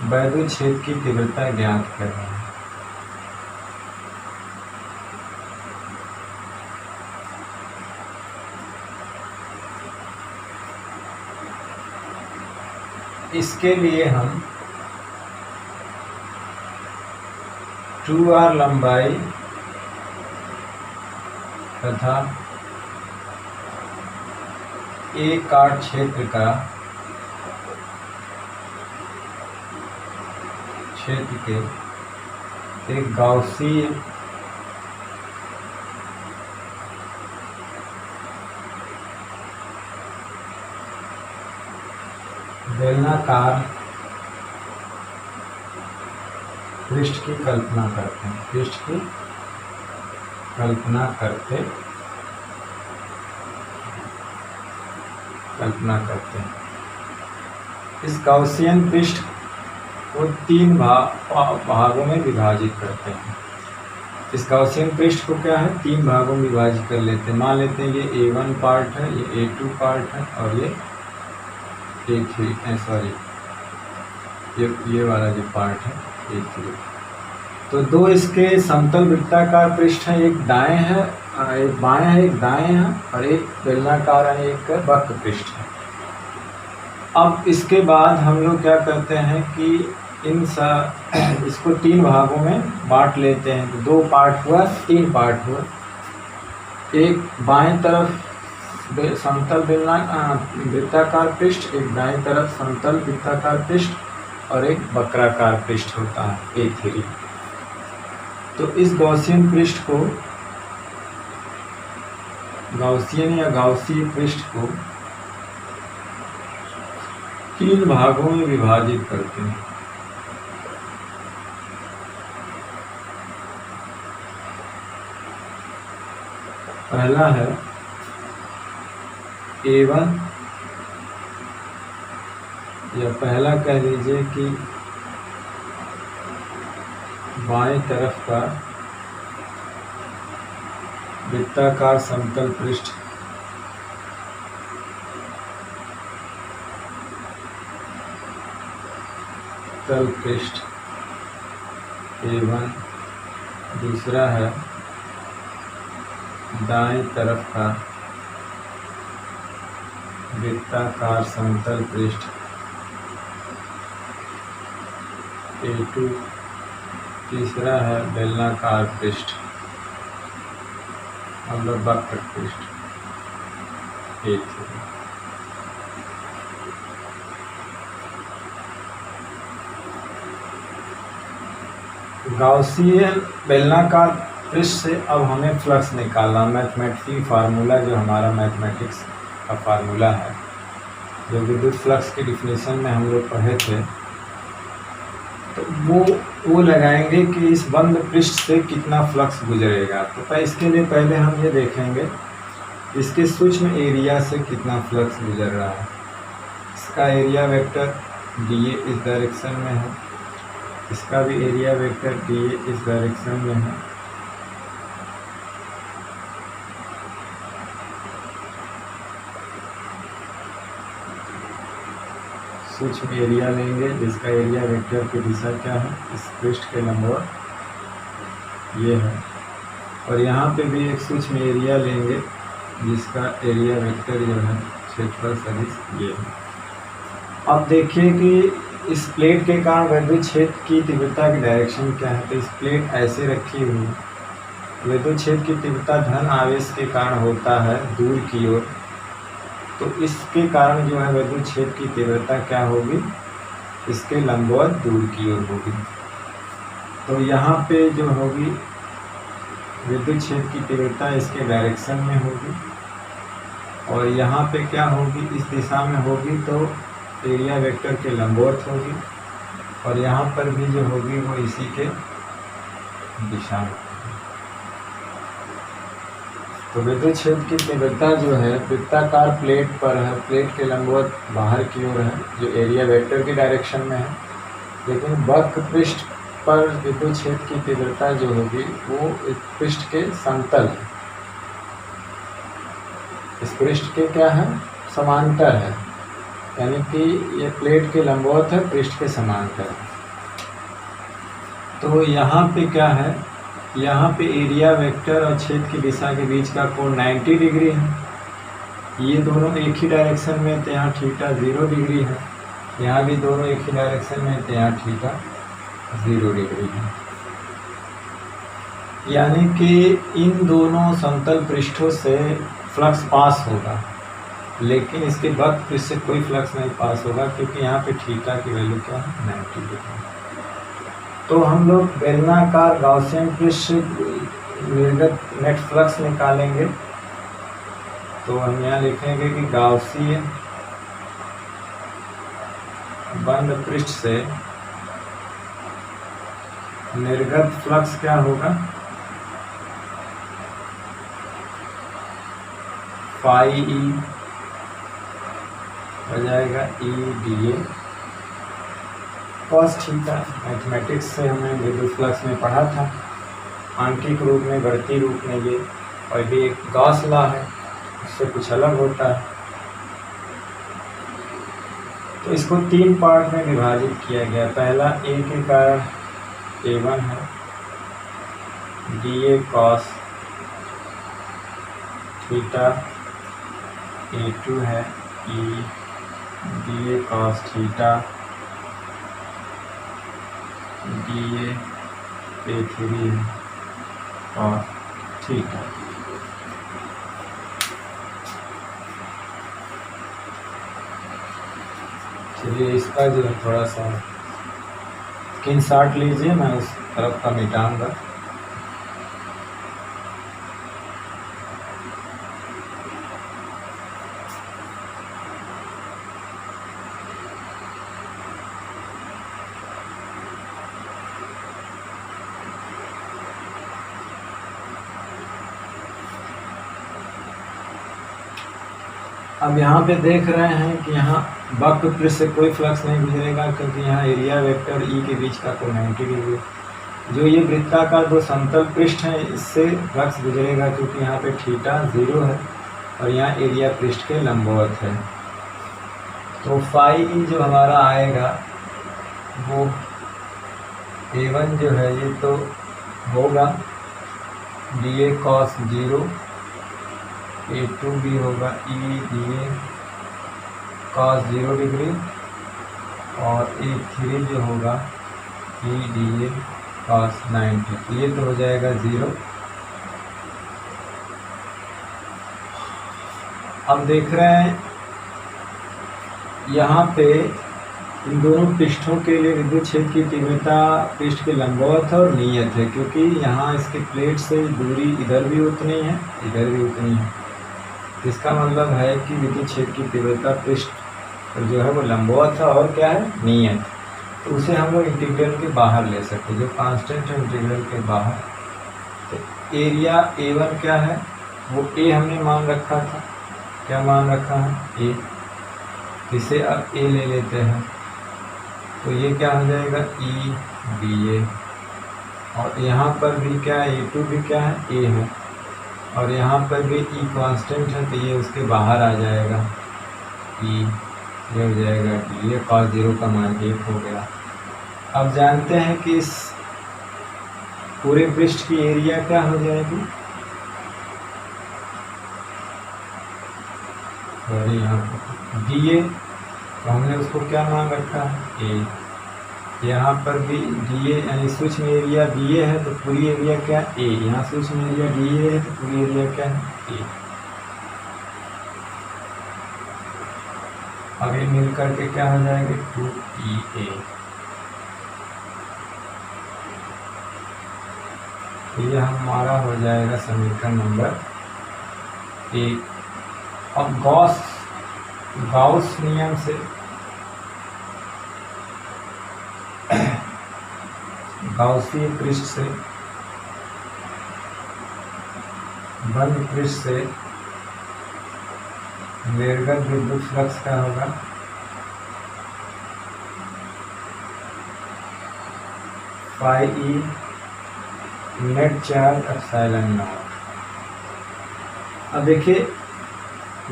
Speaker 1: वैद्युत क्षेत्र की तीव्रता ज्ञात करना है। इसके लिए हम 2r लंबाई तथा A काट क्षेत्र के एक गाउसीय बेलनाकार पृष्ठ की कल्पना करते हैं। पृष्ठ की कल्पना करते हैं। इस गाउसियन पृष्ठ को 3 भागों में विभाजित करते हैं। इस गाउसियन पृष्ठ को क्या है, 3 भागों में विभाजित कर लेते हैं। मान लेते हैं ये A1 पार्ट है, ये A2 पार्ट है और ये A3 सॉरी ये वाला जो पार्ट है A3। तो 2 इसके समतल वृत्ताकार पृष्ठ हैं, एक दाएं है, एक बाएं है, एक दाएं है और एक बेलनाकार है, एक वक्र पृष्ठ है। अब इसके बाद हम लोग क्या करते हैं कि इसको 3 भागों में बांट लेते हैं। तो 2 पार्ट हुआ, 3 पार्ट हुआ। एक बाएं तरफ समतल वृत्ताकार पृष्ठ, एक दाएं तरफ समतल वृत्ताकार पृष्ठ और एक वक्राकार पृष्ठ होता है A3। तो इस गॉसियन पृष्ठ को, गॉसियन या गाउसीय पृष्ठ को 3 भागों में विभाजित करते हैं। पहला है A1 या पहला कह लीजिए कि बाएं तरफ का वृत्ताकार समतल पृष्ठ तल पृष्ठ A1। दूसरा है दाएं तरफ का वृत्ताकार समतल पृष्ठ A2। तीसरा है बेलनाकार पृष्ठ और वक्र पृष्ठ A3। गाउसीय बेलनाकार पृष्ठ से अब हमें फ्लक्स निकालना। मैथमेटिकल फार्मूला जो हमारा मैथमेटिक्स का फार्मूला है, जो विद्युत फ्लक्स की डिफिनेशन में हम लोग पढ़े थे, तो वो लगाएंगे कि इस बंद पृष्ठ से कितना फ्लक्स गुजरेगा। तो इसके लिए पहले हम ये देखेंगे इसके सूक्ष्म एरिया से कितना फ्लक्स गुजर रहा है। इसका एरिया वेक्टर DA इस डायरेक्शन में है, इसका भी एरिया वेक्टर DA इस डायरेक्शन में है। सूक्ष्म एरिया लेंगे जिसका एरिया वेक्टर की दिशा क्या है, इस पृष्ठ के लंबवत ये है। और यहाँ पे भी एक सूक्ष्म एरिया लेंगे जिसका एरिया वेक्टर जो है क्षेत्रफल सदिश ये है। अब देखिए कि इस प्लेट के कारण विद्युत क्षेत्र की तीव्रता की डायरेक्शन क्या है। तो इस प्लेट ऐसे रखी हुई है, विद्युत क्षेत्र की तीव्रता धन आवेश के कारण होता है दूर की ओर। तो इसके कारण जो है विद्युत क्षेत्र की तीव्रता क्या होगी, इसके लंबवत दूर की ओर होगी। तो यहाँ पे जो होगी विद्युत क्षेत्र की तीव्रता इसके डायरेक्शन में होगी और यहाँ पे क्या होगी, इस दिशा में होगी तो एरिया वेक्टर के लंबवत होगी और यहाँ पर भी जो होगी वो इसी के दिशा में। तो विद्युत क्षेत्र की तीव्रता जो है वृत्ताकार प्लेट पर है, प्लेट के लंबवत बाहर की ओर है जो एरिया वेक्टर की डायरेक्शन में है। लेकिन वक्र पृष्ठ पर विद्युत क्षेत्र की तीव्रता जो होगी वो इस पृष्ठ के समतल है, इस पृष्ठ के क्या है, समांतर है। यानी कि ये प्लेट के लंबवत है, पृष्ठ के समांतर है। तो यहाँ पे क्या है, यहाँ पे एरिया वेक्टर और छेद की दिशा के बीच का कोण 90 डिग्री है। ये दोनों एक ही डायरेक्शन में, तो यहाँ थीटा 0 डिग्री है। यहाँ भी दोनों एक ही डायरेक्शन में, तो यहाँ थीटा 0 डिग्री है। यानी कि इन दोनों समतल पृष्ठों से फ्लक्स पास होगा, लेकिन इसके वक्र पृष्ठ से कोई फ्लक्स नहीं पास होगा, क्योंकि यहाँ पे थीटा की वैल्यू क्या है, 90 डिग्री। तो हम लोग बेलनाकार गॉसियन पृष्ठ निर्गत नेट फ्लक्स निकालेंगे। तो हम यहाँ लिखेंगे कि गॉसियन बंद पृष्ठ से निर्गत फ्लक्स क्या होगा, फाई ई हो जाएगा ई D A cos theta. Mathematics से हमने विद्युत फ्लक्स में पढ़ा था, आंतरिक रूप में, बढ़ती रूप में ये, और भी एक गॉस लॉ है, उससे कुछ अलग होता है। तो इसको 3 पार्ट में विभाजित किया गया। पहला ए के कारण A1 है, D A cos theta, A2 है ई D A cos theta, D A 3 और थीटा। चलिए इसका जो है थोड़ा सा स्क्रीनशॉट लीजिए, मैं उस तरफ का मिटाऊंगा। अब यहाँ पे देख रहे हैं कि यहाँ वक्र पृष्ठ से कोई फ्लक्स नहीं गुजरेगा, क्योंकि यहाँ एरिया वेक्टर ई के बीच का कोण 90 डिग्री। जो ये वृत्ताकार 2 समतल पृष्ठ हैं, इससे फ्लक्स गुजरेगा, क्योंकि यहाँ पे थीटा 0 है और यहाँ एरिया पृष्ठ के लंबवत है। तो फाई ई जो हमारा आएगा वो A1 जो है ये तो होगा डी ए कॉस 0, A2 भी होगा ई डी ए कॉस 0 डिग्री, और A3 जो होगा ई डी ए कॉस 90। ये तो हो जाएगा 0। अब देख रहे हैं यहाँ पे इन दोनों पृष्ठों के लिए विद्युत क्षेत्र की तीव्रता पृष्ठ के लंबवत और नियत है, क्योंकि यहाँ इसके प्लेट से दूरी इधर भी उतनी है, इधर भी उतनी है। इसका मतलब है कि विद्युत क्षेत्र की तीव्रता पृष्ठ पर जो है वो लंबवत है और क्या है, नियत। तो उसे हम लोग इंटीग्रल के बाहर ले सकते हैं, जो कांस्टेंट है इंटीग्रल के बाहर। तो एरिया A1 क्या है, वो A हमने मान रखा था, क्या मान रखा है, A। इसे अब A ले लेते हैं, तो ये क्या हो जाएगा, ई डी ए। और यहाँ पर भी क्या है, A2 भी क्या है, A है, और यहाँ पर भी ई कांस्टेंट है, तो ये उसके बाहर आ जाएगा, ई, ये हो जाएगा डी ए कॉस 0 का मान 1 हो गया। अब जानते हैं कि इस पूरे पृष्ठ की एरिया क्या हो जाएगी, और यहाँ पर डी ए, तो हमने उसको क्या मान रखा है, ए। यहाँ पर भी डी ए यानी सूक्ष्म एरिया डी ए है, तो पूरी एरिया क्या है, ए। यहाँ सूक्ष्म एरिया डी ए है, तो पूरी एरिया क्या है, ए। आगे मिल करके क्या हो जाएगा, 2EA। ये हमारा हो जाएगा समीकरण नंबर 1। अब गॉस नियम से गॉसीय पृष्ठ से बंद पृष्ठ से निर्गत विद्युत फ्लक्स क्या होगा, phi E net charge epsilon naught. अब देखिए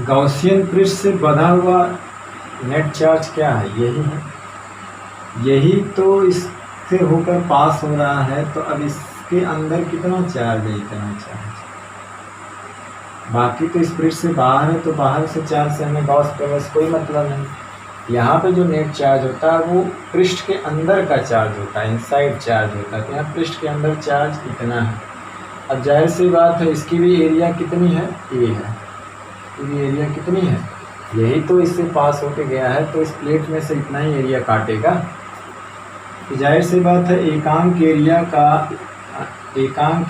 Speaker 1: गॉसियन पृष्ठ से बंधा हुआ नेट चार्ज क्या है, यही है, यही तो इससे होकर पास हो रहा है। तो अब इसके अंदर कितना चार्ज है, इतना चार्ज। बाकी तो स्प्रिट से बाहर है, तो बाहर से चार्ज से हमें गॉस प्रमेय से कोई मतलब नहीं। यहाँ पे जो नेट चार्ज होता है वो पृष्ठ के अंदर का चार्ज होता है, इनसाइड चार्ज होता है। तो यहाँ पृष्ठ के अंदर चार्ज इतना है। अब जाहिर सी बात है, इसकी भी एरिया कितनी है, ये है, ये एरिया कितनी है, यही तो इससे पास होके गया है, तो इस प्लेट में से इतना ही एरिया काटेगा। तो जाहिर सी बात है, एकांक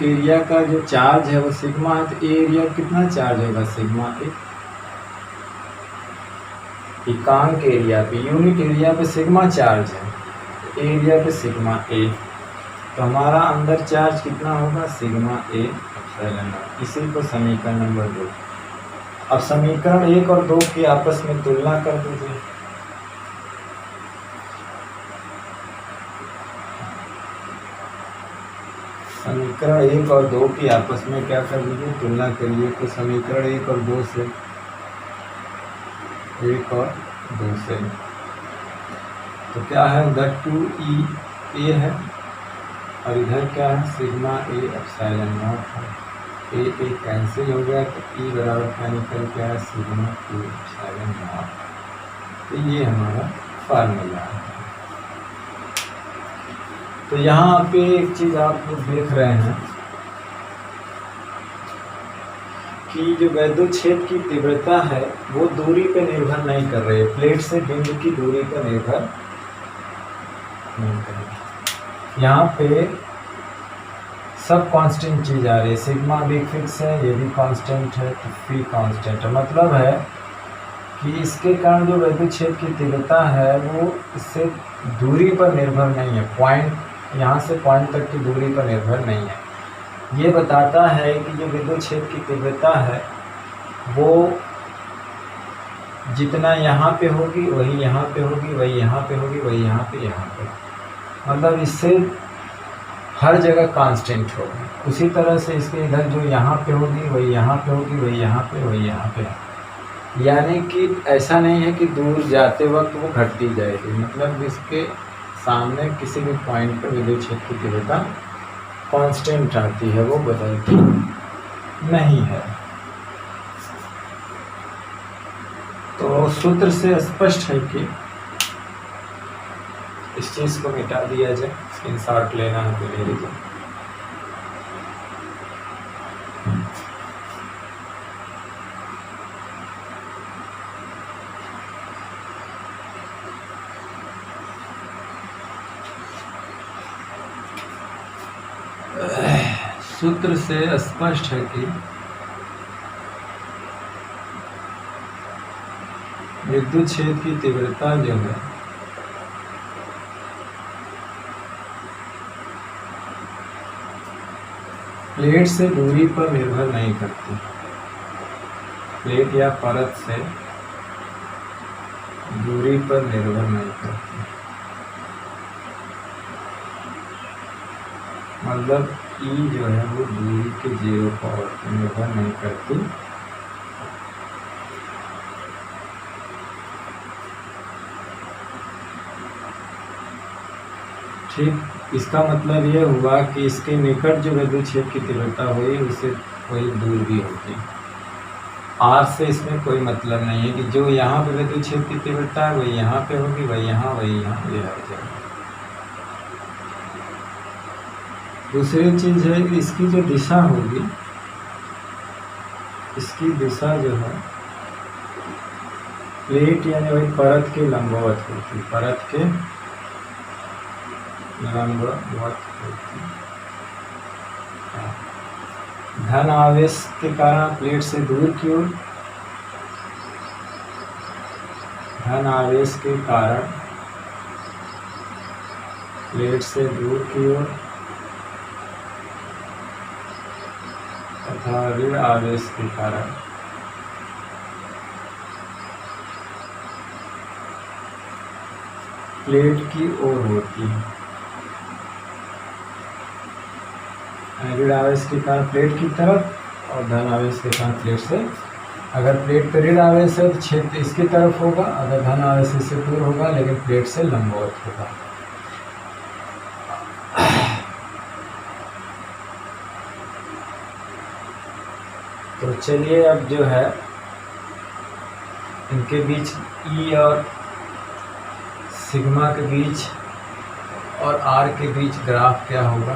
Speaker 1: एरिया का जो चार्ज है वो सिग्मा है। तो एरिया कितना चार्ज होगा, सिग्मा ए। एकांक एरिया पे, यूनिट एरिया पे सिग्मा चार्ज है, एरिया पे सिग्मा ए। तो हमारा अंदर चार्ज कितना होगा, सिग्मा ए एप्सिलॉन नॉट। इसी को समीकरण नंबर 2। अब समीकरण 1 और 2 की आपस में तुलना कर दीजिए। समीकरण 1 और 2 की आपस में क्या कर दीजिए, तुलना करिए। तो समीकरण 1 और 2 से, 1 और 2 से तो क्या है, उधर 2E है और इधर क्या है, सिग्मा ए एप्सिलॉन नॉट है। ए कैंसिल हो गया, तो E बराबर क्या निकल के आया, सिग्मा ए एप्सिलॉन नॉट। तो ये हमारा फार्मूला है। तो यहाँ पे एक चीज़ आप लोग देख रहे हैं कि जो वैद्युत क्षेत्र की तीव्रता है वो दूरी पर निर्भर नहीं कर रही है, प्लेट से बिंदु की दूरी पर निर्भर नहीं कर रही। यहाँ पे सब कांस्टेंट चीज़ आ रही है, सिग्मा भी फिक्स है, ये भी कांस्टेंट है, तो फी कांस्टेंट है। मतलब है कि इसके कारण जो वैद्युत क्षेत्र की तीव्रता है वो इससे दूरी पर निर्भर नहीं है, पॉइंट यहाँ से पॉइंट तक की दूरी पर निर्भर नहीं है। ये बताता है कि जो विद्युत क्षेत्र की तीव्रता है वो जितना यहाँ पे होगी वही यहाँ पे होगी, वही यहाँ पे होगी, वही यहाँ पे, यहाँ पे, मतलब इससे हर जगह कांस्टेंट होगी। उसी तरह से इसके इधर जो यहाँ पे होगी वही यहाँ पे होगी, वही यहाँ पे, वही यहाँ पे। यानी कि ऐसा नहीं है कि दूर जाते वक्त वो घटती जाएगी, मतलब इसके सामने किसी भी पॉइंट पर विद्युत क्षेत्र की तीव्रता कांस्टेंट आती है, वो बदलती नहीं है। तो सूत्र से स्पष्ट है कि इस चीज़ को मिटा दिया जाए। स्क्रीनशॉट लेना है तो ले लीजिए। सूत्र से स्पष्ट है कि विद्युत क्षेत्र की तीव्रता जो है प्लेट से दूरी पर निर्भर नहीं करती, प्लेट या परत से दूरी पर निर्भर नहीं करती। मतलब E जो है वो दूरी के 0 पर निर्भर नहीं करती। ठीक, इसका मतलब ये हुआ कि इसके निकट जो विद्युत क्षेत्र की तीव्रता हुई उससे कोई दूर भी होगी। R से इसमें कोई मतलब नहीं है कि जो यहाँ पे विद्युत क्षेत्र की तीव्रता है वही यहाँ पे होगी, वही यहाँ, वही यहाँ, ये हर जगह। दूसरी चीज़ है कि इसकी जो दिशा होगी, इसकी दिशा जो है प्लेट यानी वही परत के लंबवत होती, परत के लंबवत होती। धन आवेश के कारण प्लेट से दूर की ओर, धन आवेश के कारण प्लेट से दूर की ओर तथा ऋण आवेश के कारण प्लेट की ओर होती है। ऋण आवेश के कारण प्लेट की तरफ और धन आवेश के कारण प्लेट से अगर प्लेट पर ऋण आवेश है तो क्षेत्र इसकी तरफ होगा, अगर धन आवेश इससे दूर होगा लेकिन प्लेट से लंबवत होगा। तो चलिए अब जो है इनके बीच ई और सिग्मा के बीच और आर के बीच ग्राफ क्या होगा।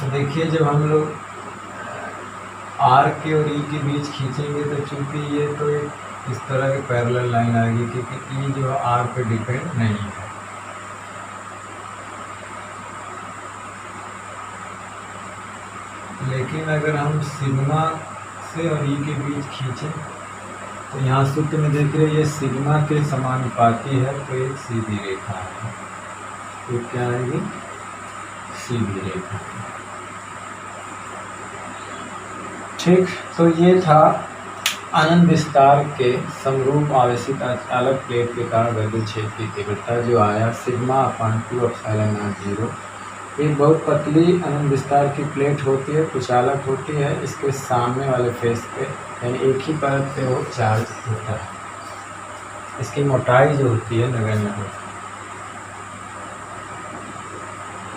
Speaker 1: तो देखिए जब हम लोग आर के और ई के बीच खींचेंगे तो चूंकि ये तो एक इस तरह की पैरेलल लाइन आएगी क्योंकि ई जो है आर पे डिपेंड नहीं है। लेकिन अगर हम सिग्मा से और ई के बीच खींचें तो यहाँ सूत्र में देख रहे ये सिग्मा के समानुपाती है, तो एक सीधी रेखा है, तो क्या आएगी सीधी रेखा। ठीक, तो ये था अनंत विस्तार के समरूप आवेशित अचालक प्लेट के कारण वैद्युत क्षेत्र की तीव्रता जो आया σ/2ε0। एक बहुत पतली अनंत विस्तार की प्लेट होती है, कुचालक होती है, इसके सामने वाले फेस पे यानी एक ही परत पे वो चार्ज होता है। इसकी मोटाई जो होती है नगण्य होती है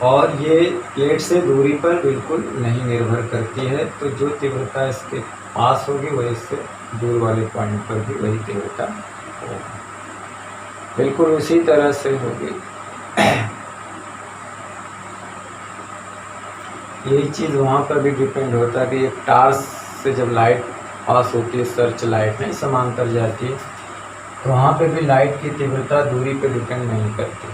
Speaker 1: और ये प्लेट से दूरी पर बिल्कुल नहीं निर्भर करती है। तो जो तीव्रता इसके पास होगी वही इससे दूर वाले पॉइंट पर भी वही तीव्रता होगी, बिल्कुल उसी तरह से होगी। यही चीज़ वहाँ पर भी डिपेंड होता है कि एक टार्च से जब लाइट पास होती है, सर्च लाइट नहीं समांतर जाती है, तो वहाँ पे भी लाइट की तीव्रता दूरी पे डिपेंड नहीं करती।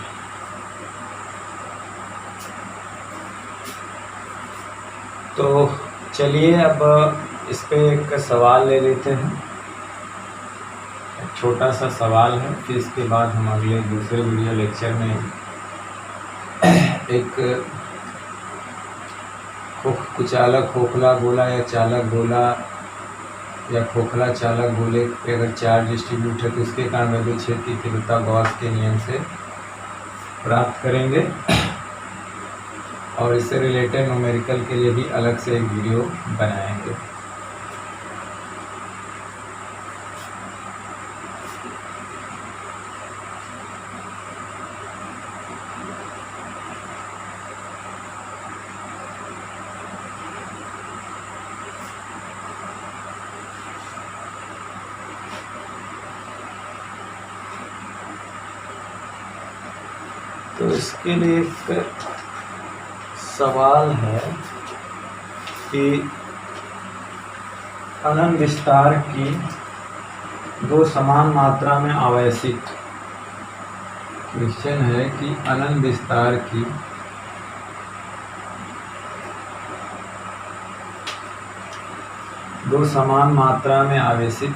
Speaker 1: तो चलिए अब इस पे एक सवाल ले लेते हैं, छोटा सा सवाल है, फिर इसके बाद हम अगले दूसरे वीडियो लेक्चर में एक कुचालक खोखला गोला या चालक गोला या खोखला चालक गोले पे अगर चार्ज डिस्ट्रीब्यूट है तो उसके कारण वैद्युत क्षेत्र की तीव्रता गॉस के नियम से प्राप्त करेंगे और इससे रिलेटेड न्यूमेरिकल के लिए भी अलग से एक वीडियो बनाएंगे। तो इसके लिए एक सवाल है कि अनंत विस्तार की दो समान मात्रा में आवेशित, क्वेश्चन है कि अनंत विस्तार की दो समान मात्रा में आवेशित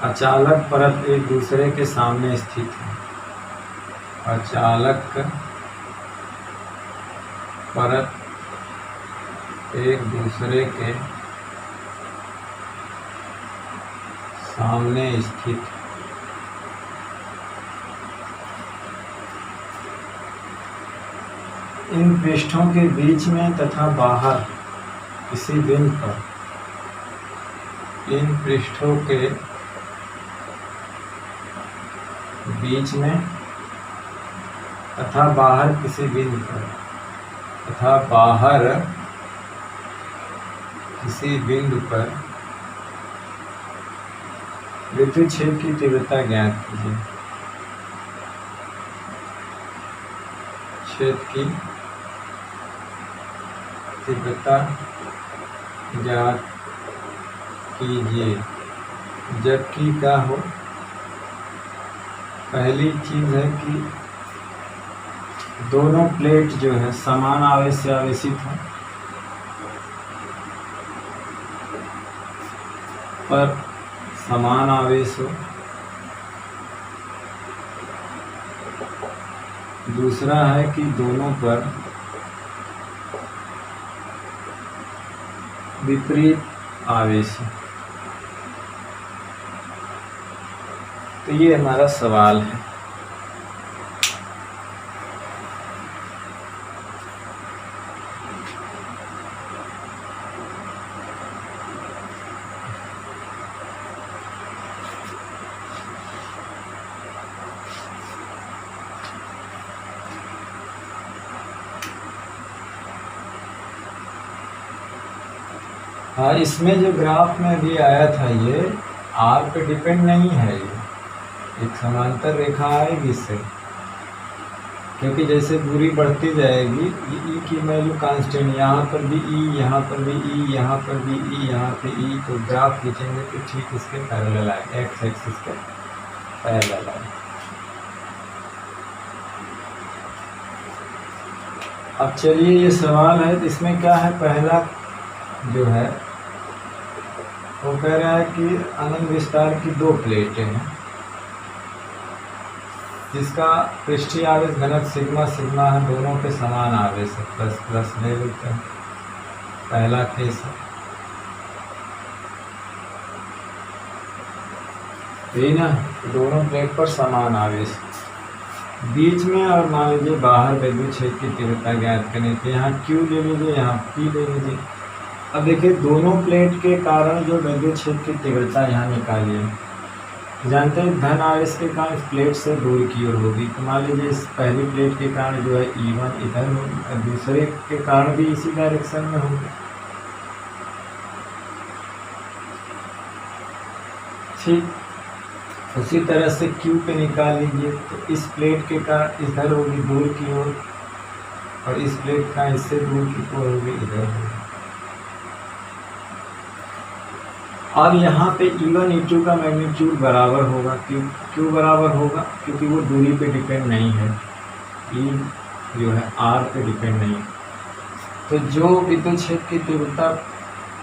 Speaker 1: अचालक परत एक दूसरे के सामने स्थित है। अचालक परत एक दूसरे के सामने स्थित, इन पृष्ठों के बीच में तथा बाहर किसी बिंदु पर, इन पृष्ठों के बीच में तथा बाहर किसी बिंदु पर, तथा बाहर किसी बिंदु पर विद्युत क्षेत्र की तीव्रता ज्ञात कीजिए। क्षेत्र की तीव्रता ज्ञात कीजिए जबकि क्या हो, पहली चीज है कि दोनों प्लेट जो है समान आवेश से आवेशित हो, पर समान आवेश हो। दूसरा है कि दोनों पर विपरीत आवेश है। तो ये हमारा सवाल है। हाँ, इसमें जो ग्राफ में अभी आया था ये आर पे डिपेंड नहीं है, ये एक समांतर रेखा आएगी इससे, क्योंकि जैसे दूरी बढ़ती जाएगी ई की वैल्यू कांस्टेंट, यहाँ पर भी ई, यहाँ पर भी ई, यहाँ पर भी ई, यहाँ पे ई, तो ग्राफ खींचेंगे तो ठीक इसके पैरेलल आए, एक्स एक्सिस के पैरेलल आए। अब चलिए ये सवाल है, तो इसमें क्या है, पहला जो है वो कह रहा है कि अनंत विस्तार की दो प्लेटें हैं जिसका पृष्ठीय आवेश घनत्व सिग्मा सिग्मा है, दोनों पे समान आवेश है, प्लस प्लस ले लेते हैं, पहला केस है। यही ना, दोनों प्लेट पर समान आवेश, बीच में और मान लीजिए बाहर विद्युत क्षेत्र की तीव्रता ज्ञात करनी थी, यहाँ Q ले लीजिए, यहाँ P ले लीजिए। अब देखिए दोनों प्लेट के कारण जो विद्युत क्षेत्र की तीव्रता यहाँ निकालिए, जानते हैं धन आवेश के कारण इस प्लेट से दूर की ओर होगी, तो मान लीजिए इस पहली प्लेट के कारण जो है E1 इधर होगी और दूसरे के कारण भी इसी डायरेक्शन में होगी। ठीक उसी तरह से Q पे निकाल लीजिए, तो इस प्लेट के कारण इधर होगी दूर की ओर और इस प्लेट का इससे दूर की ओर होगी इधर होगी। और यहाँ पे E1 E2 का मैग्नीट्यूड बराबर होगा, क्यों बराबर होगा, क्योंकि वो दूरी पे डिपेंड नहीं है, E जो है R पे डिपेंड नहीं है। तो जो विद्युत क्षेत्र की तीव्रता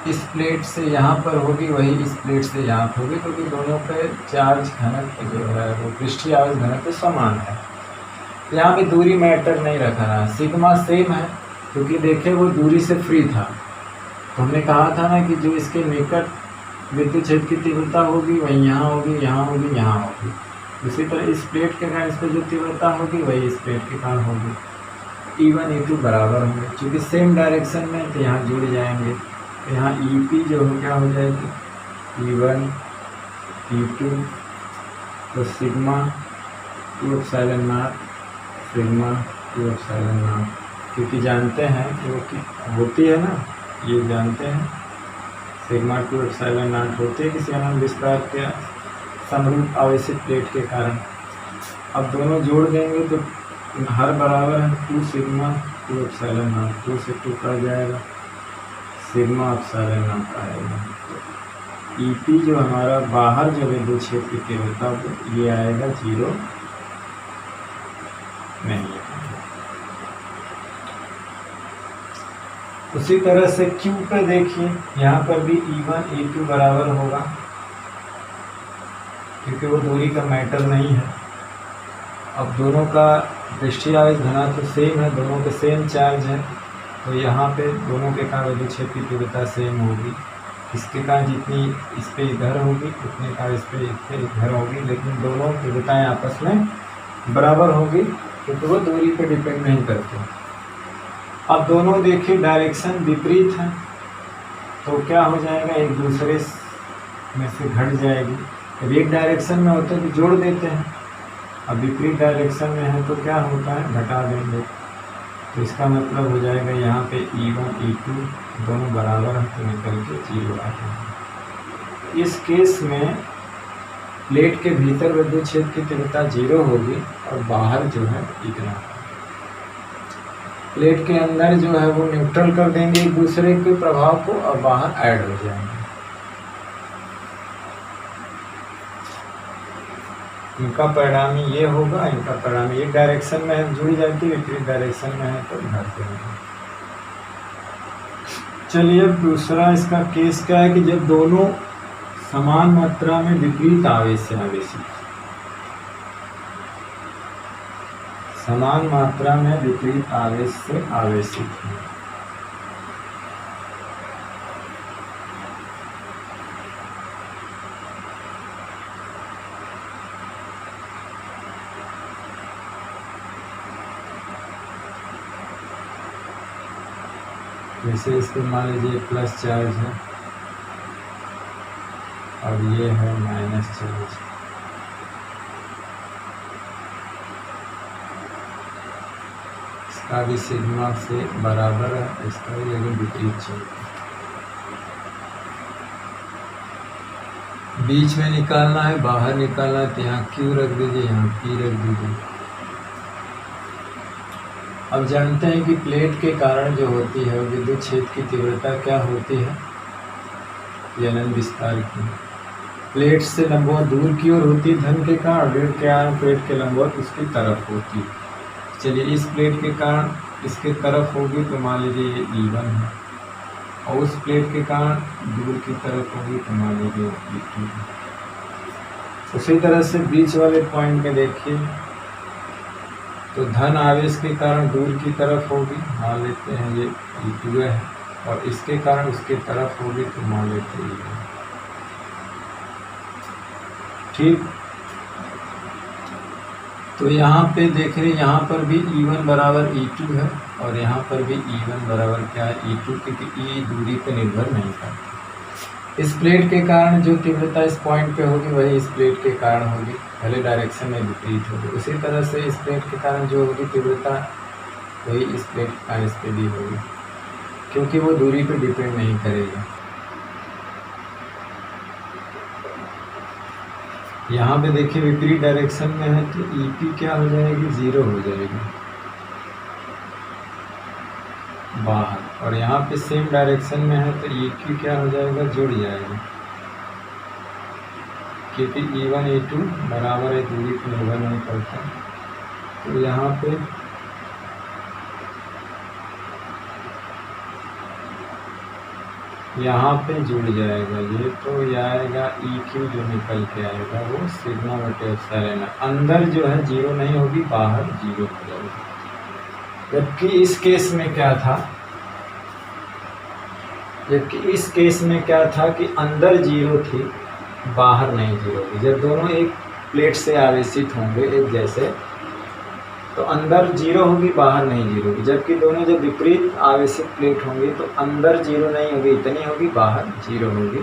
Speaker 1: इस प्लेट से यहाँ पर होगी वही इस प्लेट से यहाँ पर होगी, क्योंकि दोनों पे चार्ज घनत्व जो है वो पृष्ठीय आवेश घनत्व समान है। यहाँ पे दूरी मैटर नहीं रखा रहा, सिग्मा सेम है, क्योंकि देखे वो दूरी से फ्री था। तो हमने कहा था ना कि जो इसके निकट विद्युत क्षेत्र की तीव्रता होगी वही यहाँ होगी, यहाँ होगी, यहाँ होगी। उसी तरह इस प्लेट के कारण इस पर जो तीव्रता होगी वही इस प्लेट के कारण होगी। E1 E2 बराबर होंगे, क्योंकि सेम डायरेक्शन में, तो यहाँ जुड़ जाएंगे। तो यहाँ EP जो हो क्या हो जाएगी, E1 E2 तो sigma 2 epsilon not sigma 2 epsilon not, क्योंकि जानते हैं कि वो होती है ना, ये जानते हैं सिग्मा 2 एप्सिलॉन नॉट होती है किसी अनंत विस्तार के समरूप आवेशित प्लेट के कारण। अब दोनों जोड़ देंगे तो हर बराबर है 2 सिग्मा 2 एप्सिलॉन नॉट, 2 से 2 कट जाएगा, सिग्मा एप्सिलॉन नॉट आएगा। EP जो हमारा बाहर जो विद्युत क्षेत्र की तीव्रता ये आएगा 0 नहीं है। उसी तरह से Q पे देखिए, यहाँ पर भी E1 E2 बराबर होगा, क्योंकि वो दूरी का मैटर नहीं है। अब दोनों का पृष्ठीय आवेश घनत्व सेम है, दोनों के सेम चार्ज है, तो यहाँ पे दोनों के कारण विद्युत क्षेत्र की तीव्रता सेम होगी। इसके कारण जितनी इस पे इधर होगी उतने का इस पे इधर होगी, लेकिन दोनों तीव्रताएँ आपस में बराबर होगी, क्योंकि वो दूरी पे डिपेंड नहीं करते। अब दोनों देखिए डायरेक्शन विपरीत है, तो क्या हो जाएगा, एक दूसरे में से घट जाएगी। अब एक डायरेक्शन में होते तो जोड़ देते हैं, अब विपरीत डायरेक्शन में है तो क्या होता है, घटा देंगे। तो इसका मतलब हो जाएगा यहाँ पे E1 E2 दोनों बराबर है, तो निकल के 0 आ जाएगा। इस केस में प्लेट के भीतर विद्युत क्षेत्र की तीव्रता 0 होगी और बाहर जो है इतना। प्लेट के अंदर जो है वो न्यूट्रल कर देंगे एक दूसरे के प्रभाव को और बाहर ऐड हो जाएंगे। इनका परिणामी ये होगा, इनका परिणामी एक डायरेक्शन में है जुड़ी जाती है, विपरीत डायरेक्शन में है तो घटते हैं। चलिए अब दूसरा इसका केस क्या है कि जब दोनों समान मात्रा में विपरीत आवेश से आवेशित, समान मात्रा में विपरीत आवेश से आवेशित है। जैसे इसको मान लीजिए प्लस चार्ज है और ये है माइनस चार्ज। इसका भी सिग्मा से बराबर है, इसका भी लेकिन विपरीत चाहिए। बीच में निकालना है, बाहर निकालना है, तो यहाँ Q रख दीजिए, यहाँ P रख दीजिए। अब जानते हैं कि प्लेट के कारण जो होती है विद्युत क्षेत्र की तीव्रता क्या होती है, यनन विस्तार की। प्लेट से लंबवत दूर की ओर होती है धन के कारण, ऋण के कारण प्लेट के लंबवत उसकी तरफ होती है। चलिए इस प्लेट के कारण इसके तरफ होगी तो मान लीजिए ये E1 है, और उस प्लेट के कारण दूर की तरफ होगी तो मान लीजिए E2 है। उसी तरह से बीच वाले पॉइंट में देखिए तो धन आवेश के कारण दूर की तरफ होगी, मान लेते हैं ये E2 है, और इसके कारण उसके तरफ होगी तो मान लेते हैं E1। ठीक, तो यहाँ पे देख रहे हैं यहाँ पर भी E1 बराबर E2 है, और यहाँ पर भी E1 बराबर क्या है E2, क्योंकि E दूरी पर निर्भर नहीं करता। इस प्लेट के कारण जो तीव्रता इस पॉइंट पे होगी वही इस प्लेट के कारण होगी, पहले डायरेक्शन में विपरीत होगी। उसी तरह से इस प्लेट के कारण जो होगी तीव्रता वही इस प्लेट के कारण इस पे भी होगी, क्योंकि वो दूरी पे डिपेंड नहीं करेगा। यहाँ पे देखिए विपरीत डायरेक्शन में है तो EP क्या हो जाएगी, 0 हो जाएगी बाहर, और यहाँ पे सेम डायरेक्शन में है तो EQ क्या हो जाएगा, जुड़ जाएगा, क्योंकि E1 E2 बराबर है, दूरी पर निर्भर नहीं करता। तो यहाँ पे जुड़ जाएगा ये, तो ये आएगा EQ जो निकल के आएगा वो सिग्मा बटे एप्सिलॉन। अंदर जो है 0 नहीं होगी, बाहर 0 हो जाएगी। जबकि इस केस में क्या था, कि अंदर 0 थी, बाहर नहीं 0 होगी। जब दोनों एक प्लेट से आवेशित होंगे एक जैसे, तो अंदर 0 होगी, बाहर नहीं 0 होगी। जबकि दोनों जब विपरीत आवेशित प्लेट होंगी तो अंदर 0 नहीं होगी, इतनी होगी, बाहर 0 होगी।